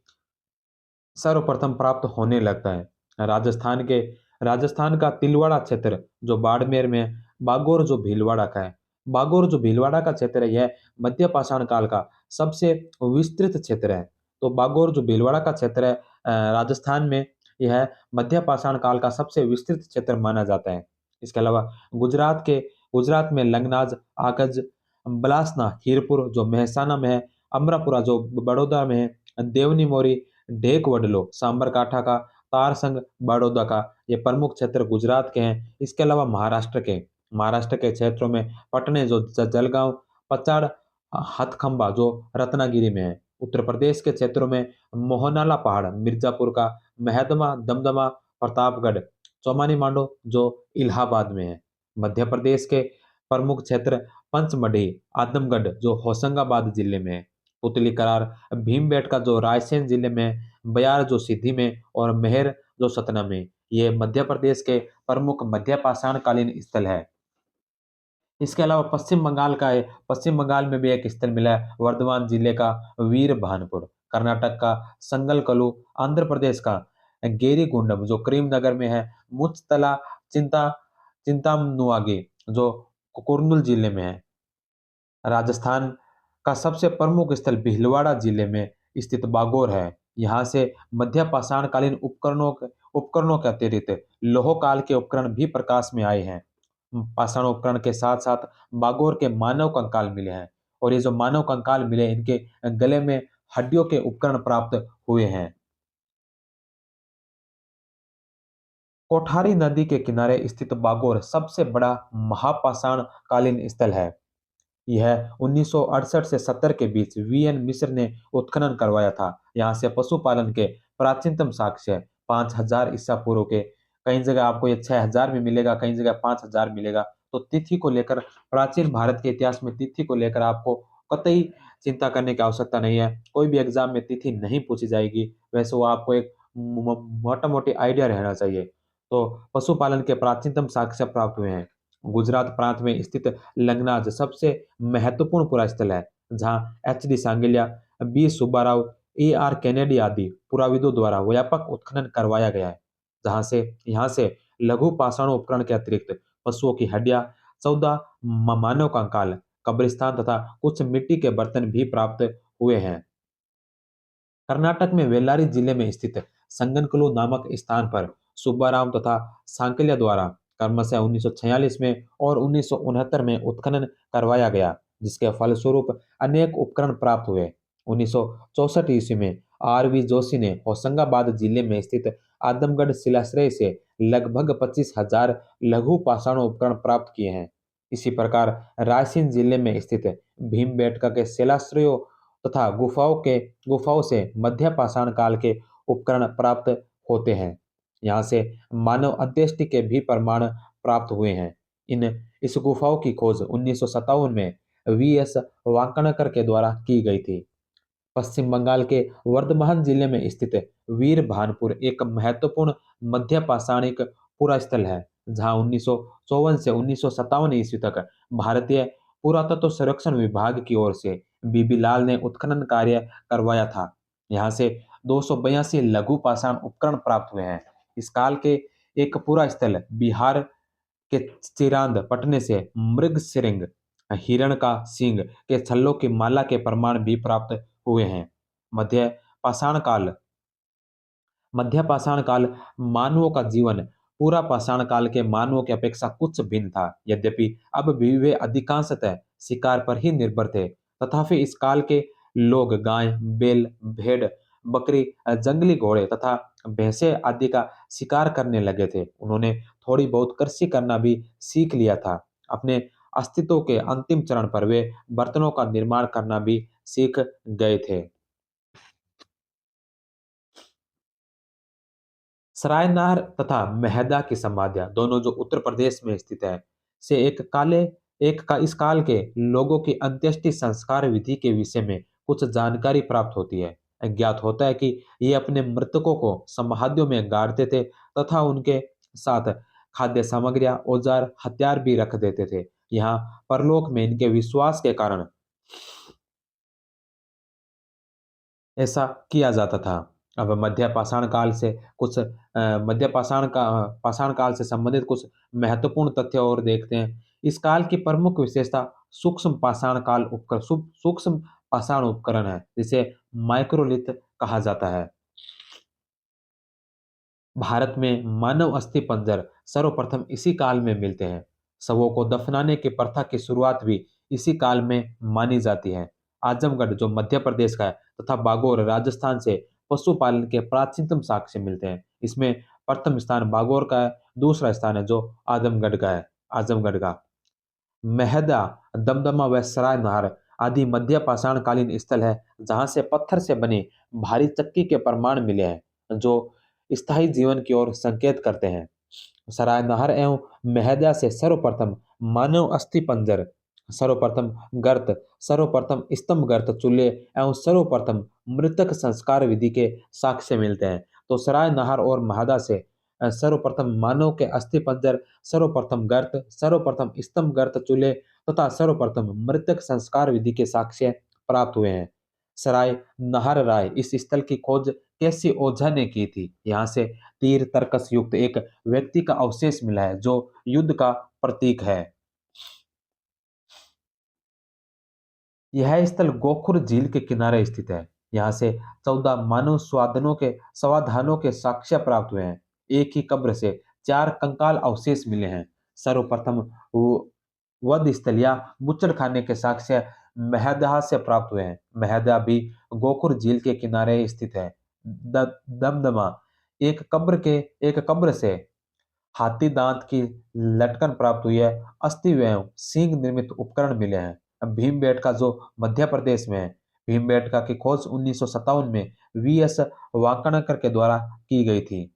A: सर्वप्रथम प्राप्त होने लगता है। राजस्थान का तिलवाड़ा क्षेत्र जो बाड़मेर में है, बागोर जो भीलवाड़ा का है, बागोर जो भीलवाड़ा का क्षेत्र है, यह मध्य पाषाण काल का सबसे विस्तृत क्षेत्र है। तो बागोर जो भीलवाड़ा का क्षेत्र है राजस्थान में, यह मध्य पाषाण काल का सबसे विस्तृत क्षेत्र माना जाता है। इसके अलावा गुजरात में लंगनाज, आकज, बलासना, हीरपुर जो मेहसाना में है, अमरापुरा जो बड़ौदा में है, देवनी मोरी, ढेक वडलो, सांबरकाठा का, तारसंग, बड़ौदा का, ये प्रमुख क्षेत्र गुजरात के हैं। इसके अलावा महाराष्ट्र के क्षेत्रों में पटने जो जलगांव, पचाड़, हथखंबा जो रत्नागिरी में है, उत्तर प्रदेश के क्षेत्रों में मोहनाला पहाड़, मिर्जापुर का महदमा, दमदमा, प्रतापगढ़, चौमानी मांडो जो इलाहाबाद में है। मध्य प्रदेश के प्रमुख क्षेत्र पंचमढ़ी, आदमगढ़ जो होशंगाबाद जिले में है, पुतली करार, भीमबेटका जो रायसेन जिले में है, बयार जो सिद्धि में और मेहर जो सतना में। ये मध्य प्रदेश के प्रमुख मध्य पाषाण कालीन स्थल है। इसके अलावा पश्चिम बंगाल का है, पश्चिम बंगाल में भी एक स्थल मिला है, वर्धमान जिले का वीर भानपुर, कर्नाटक का संगलकलु, आंध्र प्रदेश का गेरीगुंडम जो करीमनगर में है, मुच्तला चिंता चिंतामनुआगे जो कुर्नूल जिले में है। राजस्थान का सबसे प्रमुख स्थल भीलवाड़ा जिले में स्थित बागोर है। यहाँ से मध्य पाषाण कालीन उपकरणों के अतिरिक्त लोह काल के उपकरण भी प्रकाश में आए हैं। पाषाण उपकरण के साथ साथ बागोर के मानव कंकाल मिले हैं, और ये जो मानव कंकाल मिले इनके गले में हड्डियों के उपकरण प्राप्त हुए हैं। कोठारी नदी के किनारे स्थित बागोर सबसे बड़ा महापाषाण कालीन स्थल है। यह 1968 से 70 के बीच वीएन मिश्र ने उत्खनन करवाया था। यहाँ से पशुपालन के प्राचीनतम साक्ष्य 5000 ईसा पूर्व के, कई जगह आपको ये 6000 में मिलेगा, कई जगह 5000 मिलेगा। तो तिथि को लेकर प्राचीन भारत के इतिहास में तिथि को लेकर आपको कतई चिंता करने की आवश्यकता नहीं है। कोई भी एग्जाम में तिथि नहीं पूछी जाएगी, वैसे वो आपको एक मोटा मोटी आइडिया रहना चाहिए। तो पशुपालन के प्राचीनतम साक्ष्य प्राप्त हुए हैं। गुजरात प्रांत में स्थित लंगनाज सबसे महत्वपूर्ण पुरास्थल है, जहाँ H D Sankalia, B Subbarao, A R Kennedy आदि पुराविदों द्वारा व्यापक उत्खनन करवाया गया है। जहाँ से यहाँ से लघु पाषाण उपकरण के अतिरिक्त पशुओं की हड्डियां, 14 मानव कंकाल, कब्रिस्तान तथा कुछ मिट्टी के बर्तन भी प्राप्त हुए हैं। कर्नाटक में वेल्लारी जिले में स्थित संगनकलु नामक स्थान पर सुब्बाराव तथा सांकलिया द्वारा क्रमशः 1946 में और 1969 में उत्खनन करवाया गया, जिसके फलस्वरूप अनेक उपकरण प्राप्त हुए। 1964 ईस्वी में आर वी जोशी ने होशंगाबाद जिले में स्थित आदमगढ़ शिलाश्रय से लगभग 25,000 लघु पाषाण उपकरण प्राप्त किए हैं। इसी प्रकार रायसेन जिले में स्थित भीमबेटका के शिलाश्रयों तथा गुफाओं से मध्य पाषाण काल के उपकरण प्राप्त होते हैं। यहाँ से मानव अंत्येष्टि के भी प्रमाण प्राप्त हुए हैं। इन इस गुफाओं की खोज 1957 में वी एस वांकणकर के द्वारा की गई थी। पश्चिम बंगाल के वर्धमान जिले में स्थित वीर भानपुर एक महत्वपूर्ण मध्य पाषाणिक पुरास्थल है, जहां 1954 से 1957 ईस्वी तक भारतीय पुरातत्व सर्वेक्षण विभाग की ओर से बीबी लाल ने उत्खनन कार्य करवाया था। यहाँ से 282 लघु पाषाण उपकरण प्राप्त हुए हैं। इस काल के एक पूरा स्थल बिहार के चिरांद पटने से मृगशिरंग, हिरण का सींग के छल्लों की माला के प्रमाण भी प्राप्त हुए हैं। मध्य पाषाण काल मध्य पाषाण काल मानवों का जीवन पूरा पाषाण काल के मानवों की अपेक्षा कुछ भिन्न था। यद्यपि अब भी वे अधिकांशतः शिकार पर ही निर्भर थे, तथापि इस काल के लोग गाय, बैल, भेड़, बकरी, जंगली घोड़े तथा भैंसे आदि का शिकार करने लगे थे। उन्होंने थोड़ी बहुत कृषि करना भी सीख लिया था। अपने अस्तित्व के अंतिम चरण पर वे बर्तनों का निर्माण करना भी सीख गए थे। सरायनार तथा मेहदा की समाधियां दोनों जो उत्तर प्रदेश में स्थित है, से एक का इस काल के लोगों की अंत्येष्टि संस्कार विधि के विषय में कुछ जानकारी प्राप्त होती है। ज्ञात होता है कि ये अपने मृतकों को समाधियों में गाड़ते थे तथा उनके साथ खाद्य सामग्रियां, औजार, हथियार भी रख देते थे। यहाँ परलोक में इनके विश्वास के कारण ऐसा किया जाता था। अब मध्य पाषाण काल से कुछ मध्य पाषाण काल से संबंधित कुछ महत्वपूर्ण तथ्य और देखते हैं। इस काल की प्रमुख विशेषता सूक्ष्म पाषाण उपकरण है, जिसे माइक्रोलिथ कहा जाता है। भारत में मानव अस्थि पंजर सर्वप्रथम इसी काल में मिलते हैं। शवों को दफनाने की प्रथा की शुरुआत भी इसी काल में मानी जाती है। आजमगढ़ जो मध्य प्रदेश का है तथा बागौर राजस्थान से पशुपालन के प्राचीनतम साक्ष्य मिलते हैं। इसमें प्रथम स्थान बागौर का है, दूसरा स्थान है जो आजमगढ़ का। मेहदा, दमदमा व सरायनहार आदि मध्य पाषाणकालीन स्थल है, जहां से पत्थर से बने भारी चक्की के प्रमाण मिले हैं, जो स्थायी जीवन की ओर संकेत करते हैं। सरायनहर एवं मेहदा से सर्वप्रथम मानव अस्थि पंजर, सर्वप्रथम गर्त, सर्वप्रथम स्तंभ गर्त चूल्हे एवं सर्वप्रथम मृतक संस्कार विधि के साक्ष्य मिलते हैं। तो सरायनहर और महदा से सर्वप्रथम मानव के अस्थि पंजर, सर्वप्रथम गर्त, सर्वप्रथम स्तंभ गर्त चूल्हे तथा सर्वप्रथम मृतक संस्कार विधि के साक्ष्य प्राप्त हुए हैं। सराय नहर राय इस स्थल की खोज कैसी ओझा ने की थी। यहाँ से तीर तर्कस युक्त एक व्यक्ति का अवशेष मिला है, जो युद्ध का प्रतीक है। यह स्थल गोखुर झील के किनारे स्थित है। यहाँ से 14 मानव स्वाधानों के साक्ष्य प्राप्त हुए हैं। एक ही कब्र से 4 कंकाल अवशेष मिले हैं। सर्वप्रथम वध स्थल या बूचड़खाने के साक्ष्य महदहा से प्राप्त हुए हैं। महदा भी गोखुर झील के किनारे स्थित है। दमदमा एक कब्र से हाथी दांत की लटकन प्राप्त हुई है। अस्थि एवं सींग निर्मित उपकरण मिले हैं। अब भीमबेटका जो मध्य प्रदेश में है, भीमबेटका की खोज 1957 में वीएस वांकणकर के द्वारा की गई थी।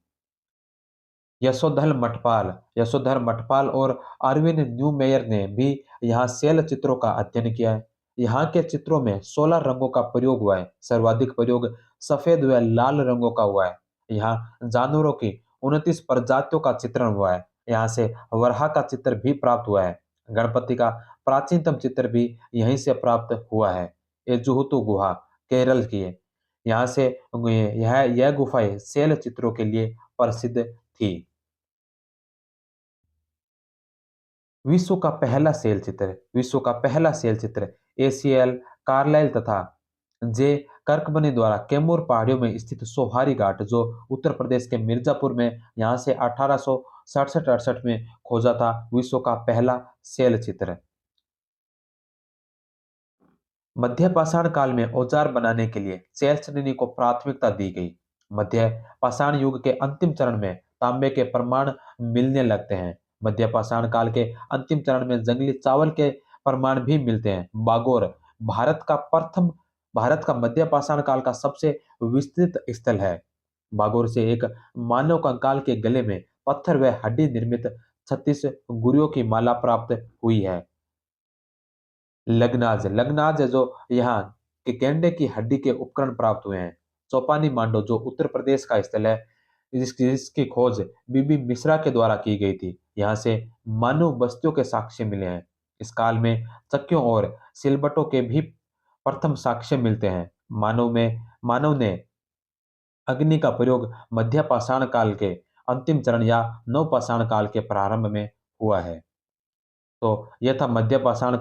A: यशोधर मठपाल और अरविंद न्यूमेयर ने भी यहाँ शैल चित्रों का अध्ययन किया है। यहाँ के चित्रों में 16 रंगों का प्रयोग हुआ है। सर्वाधिक प्रयोग सफेद व लाल रंगों का हुआ है। यहाँ जानवरों की 29 प्रजातियों का चित्रण हुआ है। यहाँ से वराह का चित्र भी प्राप्त हुआ है। गणपति का प्राचीनतम चित्र भी यहीं से प्राप्त हुआ है। ये जुहुतु गुहा केरल की है। यहाँ से यह गुफाएं शैल चित्रों के लिए प्रसिद्ध थी। विश्व का पहला सेल चित्र एसीएल कार्लाइल तथा जे कर्कमनी द्वारा कैमूर पहाड़ियों में स्थित सोहारी घाट, जो उत्तर प्रदेश के मिर्जापुर में, यहाँ से 1867-68 में खोजा था विश्व का पहला सेल चित्र। मध्य पाषाण काल में औजार बनाने के लिए शैल श्रेणी को प्राथमिकता दी गई। मध्य पाषाण युग के अंतिम चरण में तांबे के प्रमाण मिलने लगते हैं। मध्य पाषाण काल के अंतिम चरण में जंगली चावल के प्रमाण भी मिलते हैं। भारत का मध्य पाषाण काल का सबसे विस्तृत स्थल है। बागोर से एक मानव कंकाल के गले में पत्थर व हड्डी निर्मित 36 गुरियों की माला प्राप्त हुई है। लग्नाज है जो यहाँ के गेंडे की हड्डी के उपकरण प्राप्त हुए हैं। चौपानी मांडो जो उत्तर प्रदेश का स्थल है, जिसकी खोज बीबी मिश्रा के द्वारा की गई थी। यहाँ से मानव बस्तियों के साक्ष्य मिले हैं। इस काल में चक्कियों और सिलबटों के भी प्रथम साक्ष्य मिलते हैं। मानव ने अग्नि का प्रयोग मध्य पाषाण काल के अंतिम चरण या नव पाषाण काल के प्रारंभ में हुआ है। तो यह था मध्य पाषाण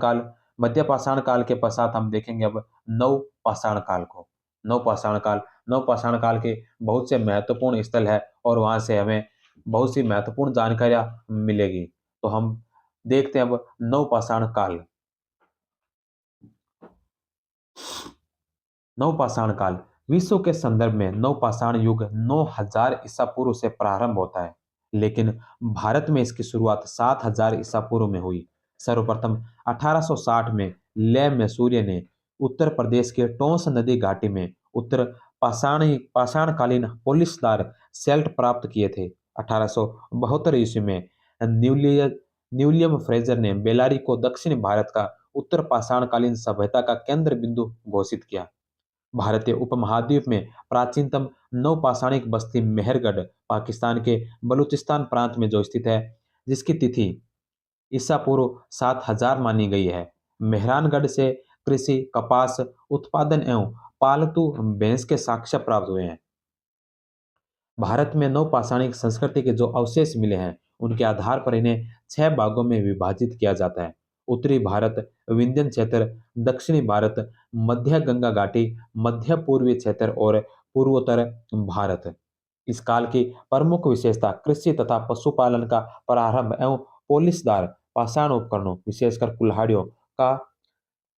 A: काल के पश्चात हम देखेंगे अब नव पाषाण काल को। नव पाषाण काल के बहुत से महत्वपूर्ण स्थल है और वहां से हमें बहुत सी महत्वपूर्ण जानकारियां मिलेगी। तो हम देखते हैं अब नव पाषाण काल। नवपाषाण काल विश्व के संदर्भ में नवपाषाण युग 9000 ईसा पूर्व से प्रारंभ होता है, लेकिन भारत में इसकी शुरुआत 7000 ईसा पूर्व में हुई। सर्वप्रथम 1860 में ले मैसूरिया ने उत्तर प्रदेश के टोंस नदी घाटी में उत्तर पाषाणकालीन पोलिसदार सेल्ट प्राप्त किए थे। 1872 ईस्वी में न्यूलियम फ्रेजर ने बेलारी को दक्षिण भारत का उत्तर पाषाणकालीन सभ्यता का केंद्र बिंदु घोषित किया। भारतीय उपमहाद्वीप में प्राचीनतम नवपाषाणिक बस्ती मेहरगढ़ पाकिस्तान के बलूचिस्तान प्रांत में जो स्थित है, जिसकी तिथि ईसा पूर्व 7000 मानी गई है। मेहरानगढ़ से कृषि, कपास उत्पादन एवं पालतू भैंस के साक्ष्य प्राप्त हुए हैं। भारत में नवपाषाणिक संस्कृति के जो अवशेष मिले हैं, उनके आधार पर इन्हें 6 भागों में विभाजित किया जाता है। उत्तरी भारत, विंध्यन क्षेत्र, दक्षिणी भारत, मध्य गंगा घाटी, मध्य पूर्वी क्षेत्र और पूर्वोत्तर भारत। इस काल की प्रमुख विशेषता कृषि तथा पशुपालन का प्रारंभ एवं पोलिसदार पाषाण उपकरणों, विशेषकर कुल्हाड़ियों का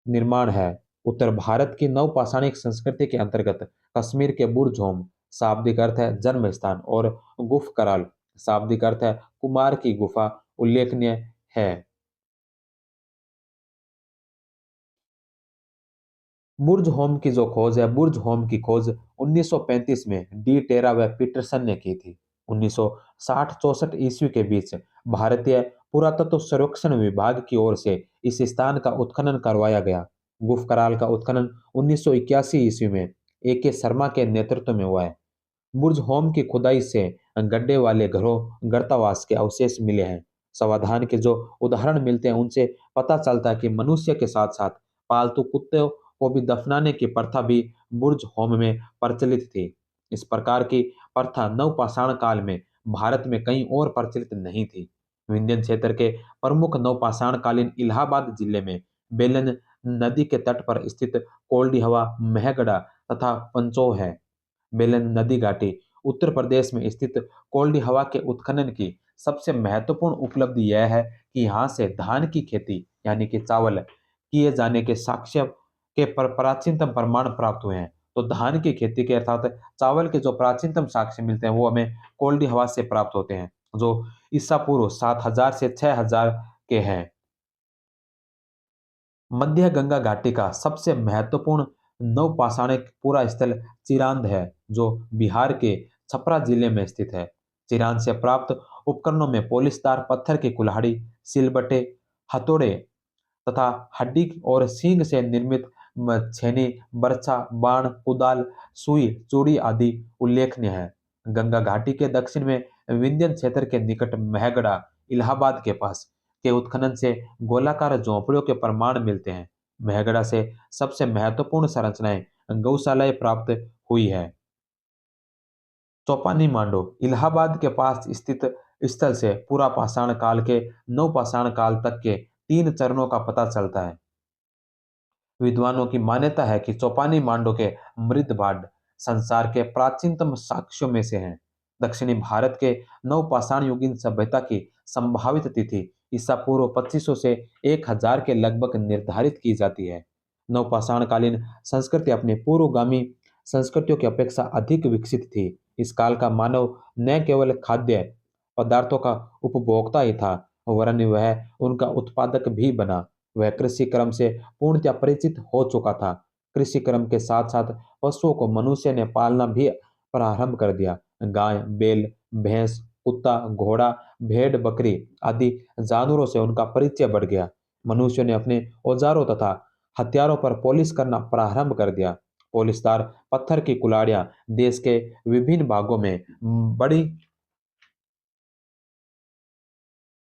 A: निर्माण है। उत्तर भारत की नवपाषाणिक संस्कृति के अंतर्गत कश्मीर के बुरझोम, शाब्दिक अर्थ है जन्म स्थान, और गुफ कराल, शाब्दिक अर्थ है कुमार की गुफा, उल्लेखनीय है। बुर्ज होम की जो खोज है, बुर्ज होम की खोज 1935 में डी टेरा व पीटरसन ने की थी। 1960-64 ईस्वी के बीच भारतीय पुरातत्व सर्वेक्षण विभाग की ओर से इस स्थान का उत्खनन करवाया गया। गुफ कराल का उत्खनन 1981 ईस्वी में ए के शर्मा के नेतृत्व में हुआ है। बुर्ज होम की खुदाई से गड्ढे वाले घरों, गर्तावास के अवशेष मिले हैं। समाधान के जो उदाहरण मिलते हैं उनसे पता चलता है कि मनुष्य के साथ साथ पालतू कुत्ते को भी दफनाने की प्रथा भी बुर्ज होम में प्रचलित थी। इस प्रकार की प्रथा नवपाषाण काल में भारत में कहीं और प्रचलित नहीं थी। विंध्य क्षेत्र के प्रमुख नवपाषाण कालीन इलाहाबाद जिले में बेलन नदी के तट पर स्थित कोल्डी हवा, महगढ़ तथा पंचोह है। बेलन नदी घाटी उत्तर प्रदेश में स्थित कोल्डी हवा के उत्खनन की सबसे महत्वपूर्ण उपलब्धि यह है कि यहाँ से धान की खेती यानी कि चावल किए जाने के साक्ष्य के प्राचीनतम प्रमाण प्राप्त हुए हैं। तो धान की खेती के अर्थात चावल के जो प्राचीनतम साक्ष्य मिलते हैं वो हमें कोल्डी हवा से प्राप्त होते हैं, जो ईसा पूर्व 7000 से 6000 के हैं। मध्य गंगा घाटी का सबसे महत्वपूर्ण नवपाषाणिक पूरा स्थल चिरांद है, जो बिहार के छपरा जिले में स्थित है। चिरांद से प्राप्त उपकरणों में पोलिसदार पत्थर की कुल्हाड़ी, सिलबट्टे, हथौड़े तथा हड्डी और सींग से निर्मित छेनी, बर्छा, बाण, कुदाल, सुई, चूड़ी आदि उल्लेखनीय है। गंगा घाटी के दक्षिण में विंध्य क्षेत्र के निकट महगढ़, इलाहाबाद के पास के उत्खनन से गोलाकार झोंपड़ियों के प्रमाण मिलते हैं। महगढ़ से सबसे महत्वपूर्ण संरचनाएं गौशालाएं प्राप्त हुई है। चौपानी मांडो इलाहाबाद के पास स्थित स्थल से पूरा पाषाण काल के नवपाषाण काल तक के 3 चरणों का पता चलता है। विद्वानों की मान्यता है कि चौपानी मांडो के मृत भांड संसार के प्राचीनतम साक्ष्यों में से हैं। दक्षिणी भारत के नवपाषाण युगीन सभ्यता की संभावित तिथि ईसा पूर्व 2500 से 1000 के लगभग निर्धारित की जाती है। नवपाषाण कालीन संस्कृति अपने पूर्वगामी संस्कृतियों की अपेक्षा अधिक विकसित थी। इस काल का मानव न केवल खाद्य पदार्थों का उपभोक्ता ही था, वरन वह उनका उत्पादक भी बना। वह कृषि क्रम से पूर्णतः परिचित हो चुका था। कृषि क्रम के साथ साथ पशुओं को मनुष्य ने पालना भी प्रारंभ कर दिया। गाय, बैल, भैंस, कुत्ता, घोड़ा, भेड़, बकरी आदि जानवरों से उनका परिचय बढ़ गया। मनुष्य ने अपने औजारों तथा हथियारों पर पॉलिश करना प्रारंभ कर दिया। पॉलिशदार पत्थर की कुल्हाड़ियां देश के विभिन्न भागों में बड़ी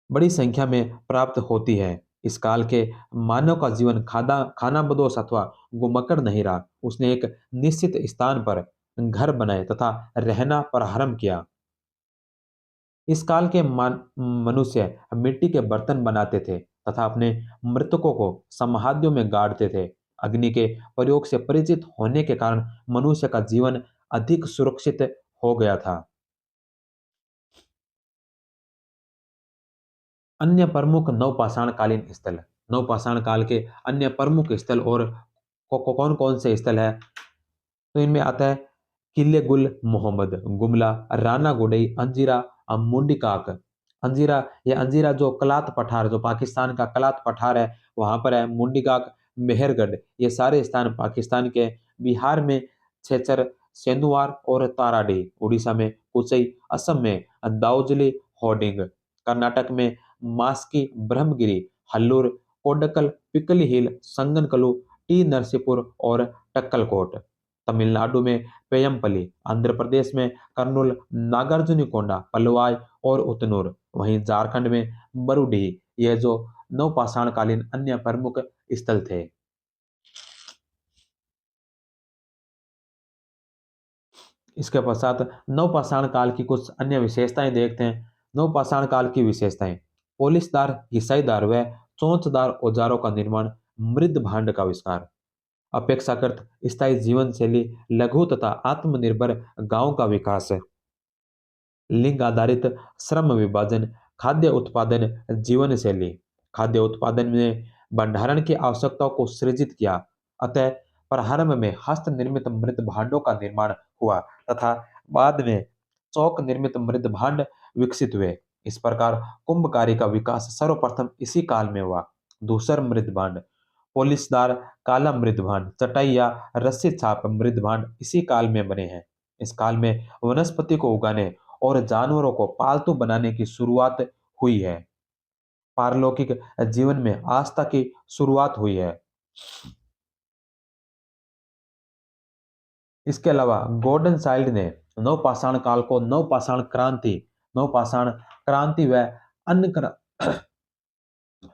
A: बड़ी संख्या में प्राप्त होती है। इस काल के मानव का जीवन खानाबदोश अथवा गुमकड़ नहीं रहा। उसने एक निश्चित स्थान पर घर बनाए तथा रहना प्रारंभ किया। इस काल के मनुष्य मिट्टी के बर्तन बनाते थे तथा अपने मृतकों को समाधियों में गाड़ते थे। अग्नि के प्रयोग से परिचित होने के कारण मनुष्य का जीवन अधिक सुरक्षित हो गया था। अन्य प्रमुख नवपाषाण कालीन स्थल, नवपाषाण काल के अन्य प्रमुख स्थल और कौन कौन से स्थल है, तो इनमें आता है किले गुल मोहम्मद, गुमला, राना गुडई, अंजीरा, मुंडिकाक। अंजीरा, ये अंजीरा जो कलात पठार, जो पाकिस्तान का कलात पठार है वहां पर है। मुंडिकाक, मेहरगढ़, ये सारे स्थान पाकिस्तान के। बिहार में छेचर, सेंधुवार और ताराडी, उड़ीसा में कुचई, असम में दाउजली होर्डिंग, कर्नाटक में मास्की, ब्रह्मगिरी, हल्लूर, कोडक्कल, पिकली हिल, संगनकलू, टी नरसीपुर और टक्कलकोट। तमिलनाडु में पेयमपल्ली, आंध्र प्रदेश में कर्नूल, नागार्जुनकोंडा, पलवाई और उतनूर, वहीं झारखंड में बरूडीह। यह जो नवपाषाण कालीन अन्य प्रमुख स्थल थे। इसके पश्चात नवपाषाण काल की कुछ अन्य विशेषताएं देखते हैं। नवपाषाण काल की विशेषताएं: पोलिशदार, घिसाईदार व चोंचदार औजारों का निर्माण, मृद भांड का आविष्कार, अपेक्षाकृत स्थायी जीवन शैली, लघु तथा आत्मनिर्भर गांव का विकास, लिंग आधारित श्रम विभाजन, खाद्य उत्पादन, जीवन शैली। खाद्य उत्पादन में भंडारण की आवश्यकताओं को सृजित किया। अतः प्रारंभ में हस्त निर्मित मृत भांडों का निर्माण हुआ तथा बाद में चौक निर्मित मृत भांड विकसित हुए। इस प्रकार कुंभकारी का विकास सर्वप्रथम इसी काल में हुआ। दूसर मृत भांड, पोलिसदार काला मृदभांड, चटाई या रस्सी छाप मृदभांड इसी काल में बने हैं। इस काल में वनस्पति को उगाने और जानवरों को पालतू बनाने की शुरुआत हुई है। पारलौकिक जीवन में आस्था की शुरुआत हुई है। इसके अलावा गॉर्डन चाइल्ड ने नवपाषाण काल को नवपाषाण क्रांति व अन्न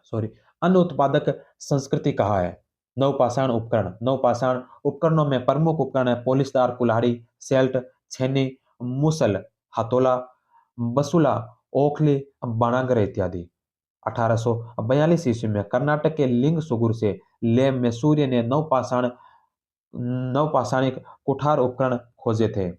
A: सॉरी अन्न उत्पादक संस्कृति कहा है। नवपाषाण उपकरणों में प्रमुख उपकरण है पोलिसदार कुल्हाड़ी, सेल्ट, छेनी, मूसल, हथौला, बसुला, ओखली, बाणागर इत्यादि। 1842 ईस्वी में कर्नाटक के लिंग सुगुर से लेम में सूर्य ने नवपाषाणिक कुठार उपकरण खोजे थे।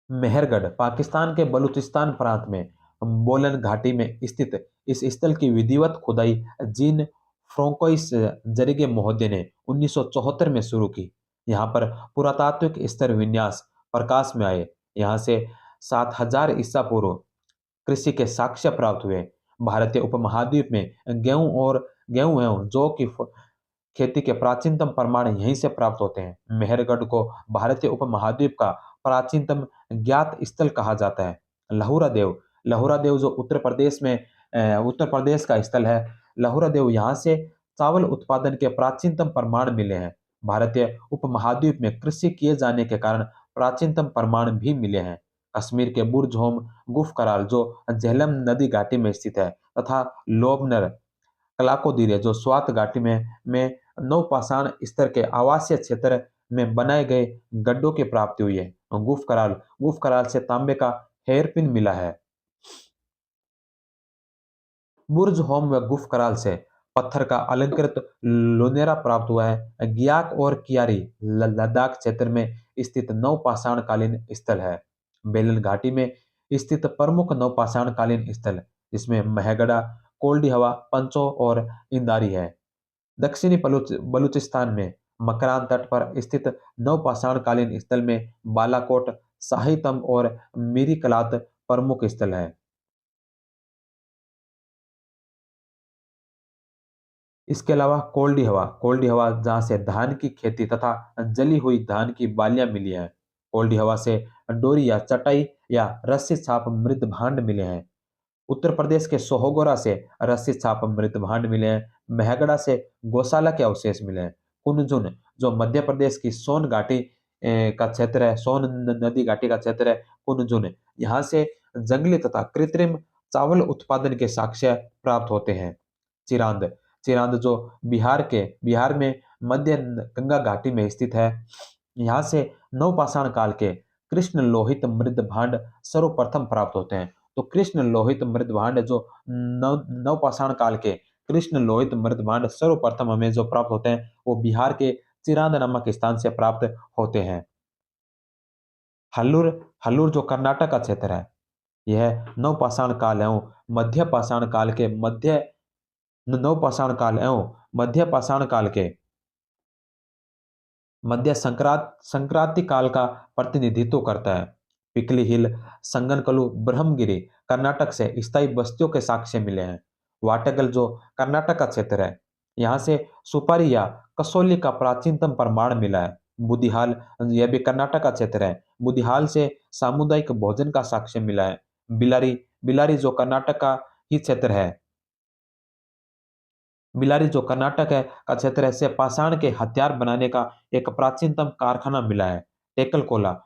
A: मेहरगढ़ पाकिस्तान के बलूचिस्तान प्रांत में बोलन घाटी में स्थित इस स्थल की विधिवत खुदाई जीन फ्रोंकोइस जरिगे महोदय ने 1974 में शुरू की। यहाँ पर पुरातात्विक स्तर विन्यास प्रकाश में आए। यहाँ से 7000 ईसा पूर्व कृषि के साक्ष्य प्राप्त हुए। भारतीय उपमहाद्वीप में गेहूं एवं जौ की खेती के प्राचीनतम प्रमाण यहीं से प्राप्त होते हैं। मेहरगढ़ को भारतीय उपमहाद्वीप का प्राचीनतम ज्ञात स्थल कहा जाता है। लहुरा देव जो उत्तर प्रदेश का स्थल है। लहुरा देव यहाँ से चावल उत्पादन के प्राचीनतम प्रमाण मिले हैं। भारतीय उपमहाद्वीप में कृषि किए जाने के कारण प्राचीनतम प्रमाण भी मिले हैं। कश्मीर के बुर्ज गुफ कराल जो झेलम नदी घाटी में स्थित है तथा लोबनर कलाकोदिरे जो स्वात घाटी में नवपाषाण स्तर के आवासीय क्षेत्र में बनाए गए गड्ढों की प्राप्ति हुई है। गुफ कराल से तांबे का हेयरपिन मिला है। बुर्ज होम व गुफ कराल से पत्थर का अलंकृत लोनेरा प्राप्त हुआ है। गियाक और कियारी लद्दाख क्षेत्र में स्थित नवपाषाण कालीन स्थल है। बेलन घाटी में स्थित प्रमुख नवपाषाण कालीन स्थल जिसमें महगड़ा, कोल्डी हवा, पंचो और इंदारी है। दक्षिणी बलूचिस्तान में मकरान तट पर स्थित नवपाषाण कालीन स्थल में बालाकोट, शाही तंब और मीरी कलात प्रमुख स्थल है। इसके अलावा कोल्डी हवा जहां से धान की खेती तथा जली हुई धान की बालियां मिली है। कोल्डी हवा से डोरी या चटाई या रस्सी छाप मृद भांड मिले हैं। उत्तर प्रदेश के सोहगोरा से रस्सी छाप मृत भांड मिले हैं। मेहगड़ा से गौशाला के अवशेष मिले हैं। कुनजुन जो मध्य प्रदेश की सोन घाटी का क्षेत्र है, सोन नदी घाटी का क्षेत्र है कुनजुन, यहाँ से जंगली तथा कृत्रिम चावल उत्पादन के साक्ष्य प्राप्त होते हैं। चिरांद चिरांद जो बिहार में मध्य गंगा घाटी में स्थित है। यहाँ से नवपाषाण काल के कृष्ण लोहित मृद भांड सर्वप्रथम प्राप्त होते हैं। तो कृष्ण लोहित मृद भांड जो नवपाषाण काल के कृष्ण लोहित मृद भांड सर्वप्रथम हमें जो प्राप्त होते हैं वो बिहार के चिरांद नामक स्थान से प्राप्त होते हैं। हल्लूर हल्लूर जो कर्नाटक का क्षेत्र है, यह नवपाषाण काल एवं मध्य पाषाण काल के मध्य पाषाण काल के मध्य संक्रांति काल का प्रतिनिधित्व करता है। पिकली हिल, संगनकलू, ब्रह्मगिरी कर्नाटक से स्थायी बस्तियों के साक्ष्य मिले हैं। वाटगल जो कर्नाटक का क्षेत्र है, यहाँ से सुपारी या कसौली का प्राचीनतम प्रमाण मिला है। बुदिहाल यह भी कर्नाटक का क्षेत्र है। बुदिहाल से सामुदायिक भोजन का साक्ष्य मिला है। बिलारी बिलारी जो कर्नाटक का ही क्षेत्र है। बिलारी जो कर्नाटक है का क्षेत्र है से पाषाण के हथियार बनाने का एक प्राचीनतम कारखाना मिला है। टेकलकोला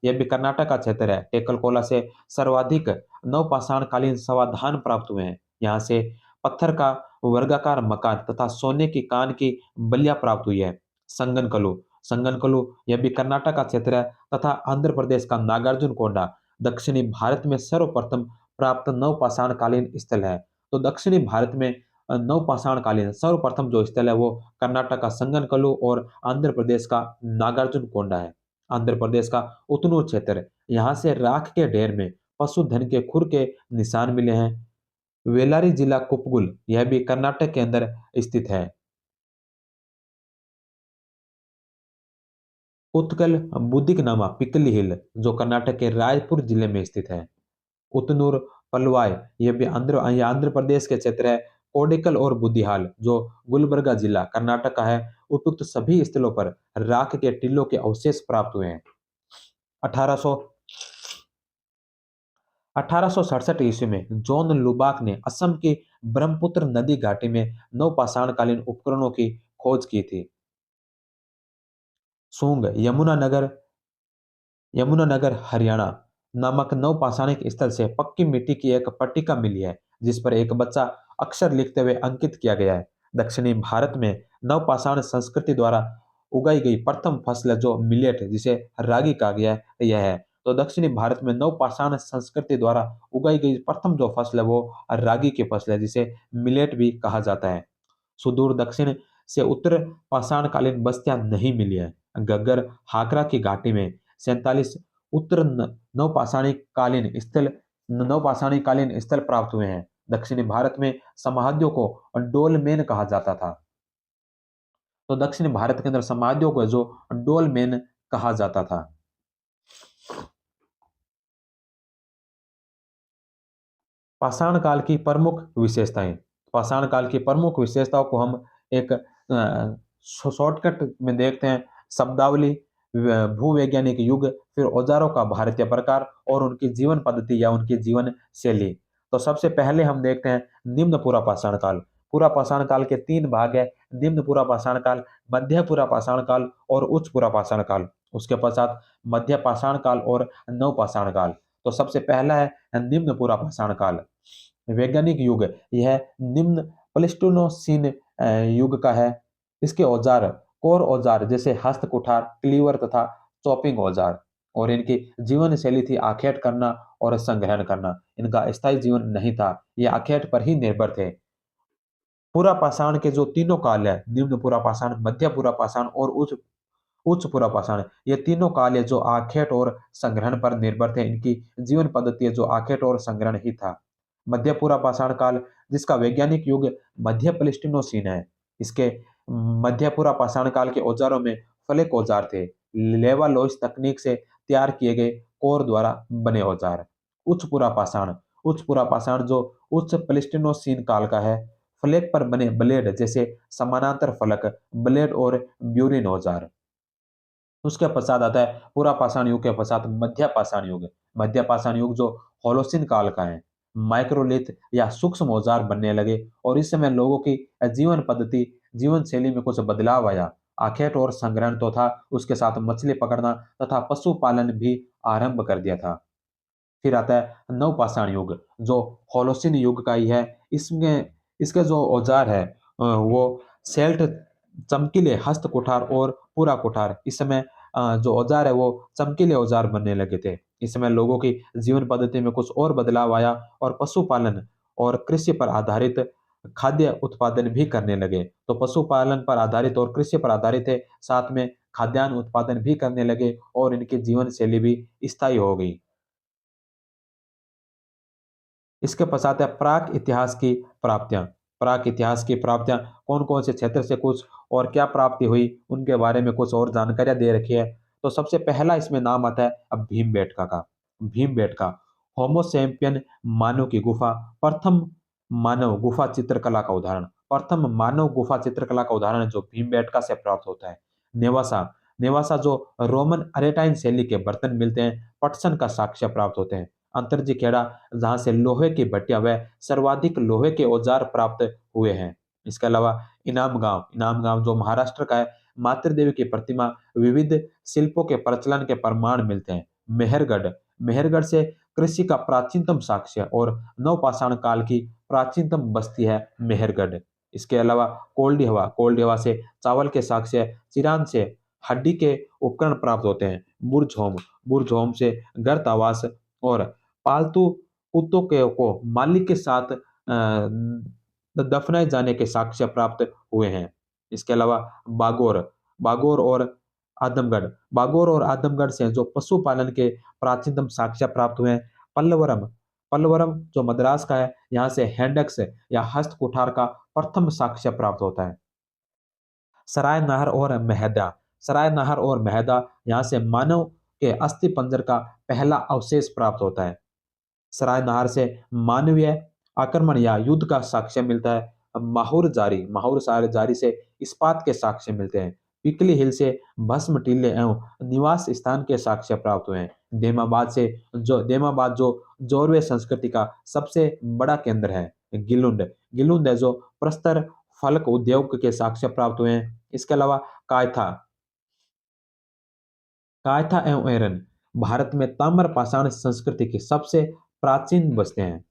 A: यह भी कर्नाटक का क्षेत्र है। टेकलकोला से सर्वाधिक नवपाषाण कालीन समाधान प्राप्त हुए हैं। यहाँ से पत्थर का वर्गाकार मकान तथा सोने की कान की बलिया प्राप्त हुई है। संगनकलू यह भी कर्नाटक का क्षेत्र है तथा आंध्र प्रदेश का नागार्जुन कोंडा दक्षिणी भारत में सर्वप्रथम प्राप्त नवपाषाण कालीन स्थल है। तो दक्षिणी भारत में नवपाषाण कालीन सर्वप्रथम जो स्थल है वो कर्नाटक का संगनकल्लू और आंध्र प्रदेश का नागार्जुन कोंडा है। आंध्र प्रदेश का उतनूर क्षेत्र, यहाँ से राख के ढेर में पशुधन के खुर के निशान मिले हैं। वेलारी जिला कुपगुल यह भी कर्नाटक के अंदर स्थित है। उत्कल बुद्धिकनामा पिकली हिल जो कर्नाटक के रायपुर जिले में स्थित है। उतनूर पलवाय ये आंध्र प्रदेश के क्षेत्र है। कोडिकल और बुद्धिहाल जो गुलबर्गा जिला कर्नाटक का है, उपयुक्त सभी स्थलों पर राख के टीलों के अवशेष प्राप्त हुए हैं। 1800 1867 ईस्वी में जॉन लुबाक ने असम की ब्रह्मपुत्र नदी घाटी में नवपाषाणकालीन उपकरणों की खोज की थी। सूंग यमुनानगर हरियाणा नामक नवपाषाणिक स्थल से पक्की मिट्टी की एक पट्टिका मिली है, जिस पर एक बच्चा अक्षर लिखते हुए अंकित किया गया है। दक्षिणी भारत में नवपाषाण संस्कृति द्वारा उगाई गई प्रथम फसल जो मिलेट जिसे रागी कहा गया है यह है। तो दक्षिणी भारत में नवपाषाण संस्कृति द्वारा उगाई गई प्रथम जो फसल है वो रागी की फसल है, जिसे मिलेट भी कहा जाता है। सुदूर दक्षिण से उत्तर पाषाणकालीन बस्तियां नहीं मिली है। गग्गर हाकरा की घाटी में 47 उत्तर नवपाषाणीकालीन स्थल प्राप्त हुए हैं। दक्षिणी भारत में समाधियों को डोलमेन कहा जाता था। तो दक्षिण भारत के अंदर समाधियों को जो डोलमेन कहा जाता था। पाषाण काल की प्रमुख विशेषताएं। पाषाण काल की प्रमुख विशेषताओं को हम एक शॉर्टकट में देखते हैं। शब्दावली, भूवैज्ञानिक युग, फिर औजारों का भारतीय प्रकार और उनकी जीवन पद्धति या उनकी जीवन शैली। तो सबसे पहले हम देखते हैं निम्न पूरा पाषाण काल। पूरा पाषाण काल के तीन भाग है: निम्न पूरा पाषाण काल, मध्य पूरा पाषाण काल और उच्च पूरा पाषाण काल। उसके पश्चात मध्य पाषाण काल और नव पाषाण काल। तो सबसे पहला है निम्न पूरा पाषाण काल। वैज्ञानिक युग यह निम्न प्लेस्टोसीन युग का है। इसके औजार कोर औजार जैसे हस्त कुठार, क्लीवर तथा चॉपिंग औजार, और इनकी जीवन शैली थी आखेट करना और संग्रहण करना। इनका स्थायी जीवन नहीं था, ये आखेट पर ही निर्भर थे। पूरा पाषाण के जो तीनों काल है, निम्न पूरा पाषाण, मध्य पूरा पाषाण और उच्च उच्च पूरा पाषाण, ये तीनों काल है जो आखेट और संग्रहण पर निर्भर थे। इनकी जीवन पद्धति है जो आखेट और संग्रहण ही था। मध्य पूरा पाषाण काल जिसका वैज्ञानिक युग मध्य प्लेस्टिनोसीन है, इसके मध्य पूरा पाषाण काल के औजारों में फलेक औजार थे, लेवा लोइस तकनीक से तैयार किए गए कोर द्वारा बने औजार। उच्च पूरा पाषाण जो उच्च प्लेस्टिनोसीन काल का है, फलेक पर बने ब्लेड जैसे समानांतर फलक, ब्लेड और ब्यूरिन औजार। उसके पश्चात आता है पूरा पाषाण युग के पश्चात मध्य पाषाण युग। मध्य पाषाण युग जो होलोसिन काल का है, माइक्रोलिथ या सूक्ष्म औजार बनने लगे और इस समय लोगों की जीवन पद्धति, जीवन शैली में कुछ बदलाव आया। आखेट और संग्रहण तो था, उसके साथ मछली पकड़ना तथा पशुपालन भी आरंभ कर दिया था। फिर आता है नवपाषाण युग जो होलोसिन युग का ही है। इसमें इसके जो औजार है वो सेल्ट, चमकीले हस्त कुठार और पूरा कुठार। इस समय जो औजार है वो चमकीले औजार बनने लगे थे। इस समय लोगों की जीवन पद्धति में कुछ और बदलाव आया और पशुपालन और कृषि पर आधारित खाद्य उत्पादन भी करने लगे। तो पशुपालन पर आधारित और कृषि पर आधारित है, साथ में खाद्यान्न उत्पादन भी करने लगे और इनकी जीवन शैली भी स्थायी हो गई। इसके पश्चात है प्राक इतिहास की प्राप्तियां। प्राक इतिहास की प्राप्तियां कौन कौन से क्षेत्र से कुछ और क्या प्राप्ति हुई उनके बारे में कुछ और जानकारियां दे रखी है। तो सबसे पहला इसमें नाम आता है अब भीमबेटका का। भीमबेटका होमोसेपियन मानव की गुफा, प्रथम मानव गुफा चित्रकला का उदाहरण। प्रथम मानव गुफा चित्रकला का उदाहरण जो भीमबेटका से प्राप्त होता है। नेवासा नेवासा जो रोमन अरेटाइन शैली के बर्तन मिलते हैं, पटसन का साक्ष्य प्राप्त होते हैं। अंतरजी खेड़ा जहां से लोहे की भट्टियां व सर्वाधिक लोहे के औजार प्राप्त हुए हैं। इसके अलावा इनाम गांव जो महाराष्ट्र का है, मातृ देवी की प्रतिमा, विविध शिल्पों के प्रचलन के प्रमाण मिलते हैं। मेहरगढ़ मेहरगढ़ से कृषि का प्राचीनतम साक्ष्य और नवपाषाण काल की प्राचीनतम बस्ती है मेहरगढ़। इसके अलावा कोल्डी हवा से चावल के साक्ष्य, चिरान से हड्डी के उपकरण प्राप्त होते हैं। बुर्ज होम से गर्त आवास और पालतू कुत्तों के को मालिक के साथ दफनाए जाने के साक्ष्य प्राप्त हुए हैं। इसके अलावा बागोर बागोर बागोर और आदमगढ़ से जो पशुपालन के प्राचीनतम साक्ष्य प्राप्त हुए हैं। पल्लवरम पल्लवरम जो मद्रास का है, यहाँ से हैंडक्स या हस्त कुठार का प्रथम साक्ष्य प्राप्त होता है। सराय नहर और महदा यहाँ से मानव के अस्थि पंजर का पहला अवशेष प्राप्त होता है। सराय नहर से मानवीय आक्रमण या युद्ध का साक्ष्य मिलता है। माहुर जारी से इस्पात के साक्ष्य मिलते हैं। पिपली हिल से भस्म टीले एवं निवास स्थान के साक्ष्य प्राप्त हुए हैं। देमाबाद जो जोरवे संस्कृति का सबसे बड़ा केंद्र है। गिलुंड है जो प्रस्तर फलक उद्योग के साक्ष्य प्राप्त हुए हैं। इसके अलावा कायथा कायथा एवं एरन भारत में ताम्र पाषाण संस्कृति की सबसे प्राचीन बस्ते हैं।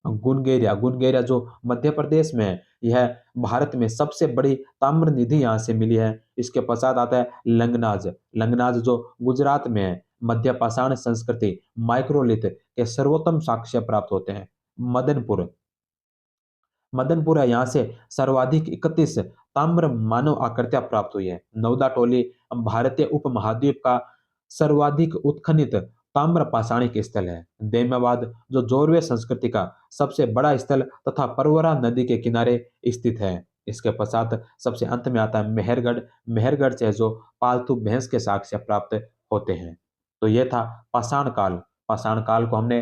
A: गुनगेरिया जो मध्य प्रदेश में है, यह भारत में सबसे बड़ी ताम्र निधि यहाँ से मिली है। इसके पश्चात आता है लंगनाज लंगनाज जो गुजरात में है। मध्य पाषाण संस्कृति माइक्रोलिथ के सर्वोत्तम साक्ष्य प्राप्त होते हैं। मदनपुर मदनपुर है, यहाँ से सर्वाधिक 31 ताम्र मानव आकृतियां प्राप्त हुई है। नवदा टोली भारतीय उपमहाद्वीप का सर्वाधिक उत्खनित ताम्र पाषाणिक स्थल है। दैमाबाद जो जोरवे संस्कृति का सबसे बड़ा स्थल तथा परवरा नदी के किनारे स्थित है। इसके पश्चात सबसे अंत में आता है मेहरगढ़। मेहरगढ़ से जो पालतू भैंस के साक्ष्य प्राप्त होते हैं। तो ये था पाषाण काल। पाषाण काल को हमने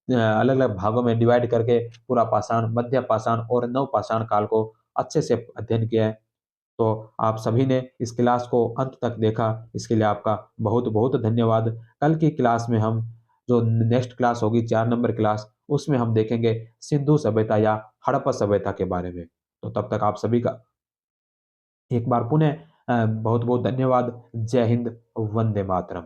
A: अलग अलग भागों में डिवाइड करके पूरा पाषाण, मध्य पाषाण और नव पाषाण काल को अच्छे से अध्ययन किया है। तो आप सभी ने इस क्लास को अंत तक देखा, इसके लिए आपका बहुत बहुत धन्यवाद। कल की क्लास में हम जो नेक्स्ट क्लास होगी 4 नंबर क्लास, उसमें हम देखेंगे सिंधु सभ्यता या हड़प्पा सभ्यता के बारे में। तो तब तक आप सभी का एक बार पुनः बहुत बहुत धन्यवाद। जय हिंद, वंदे मातरम।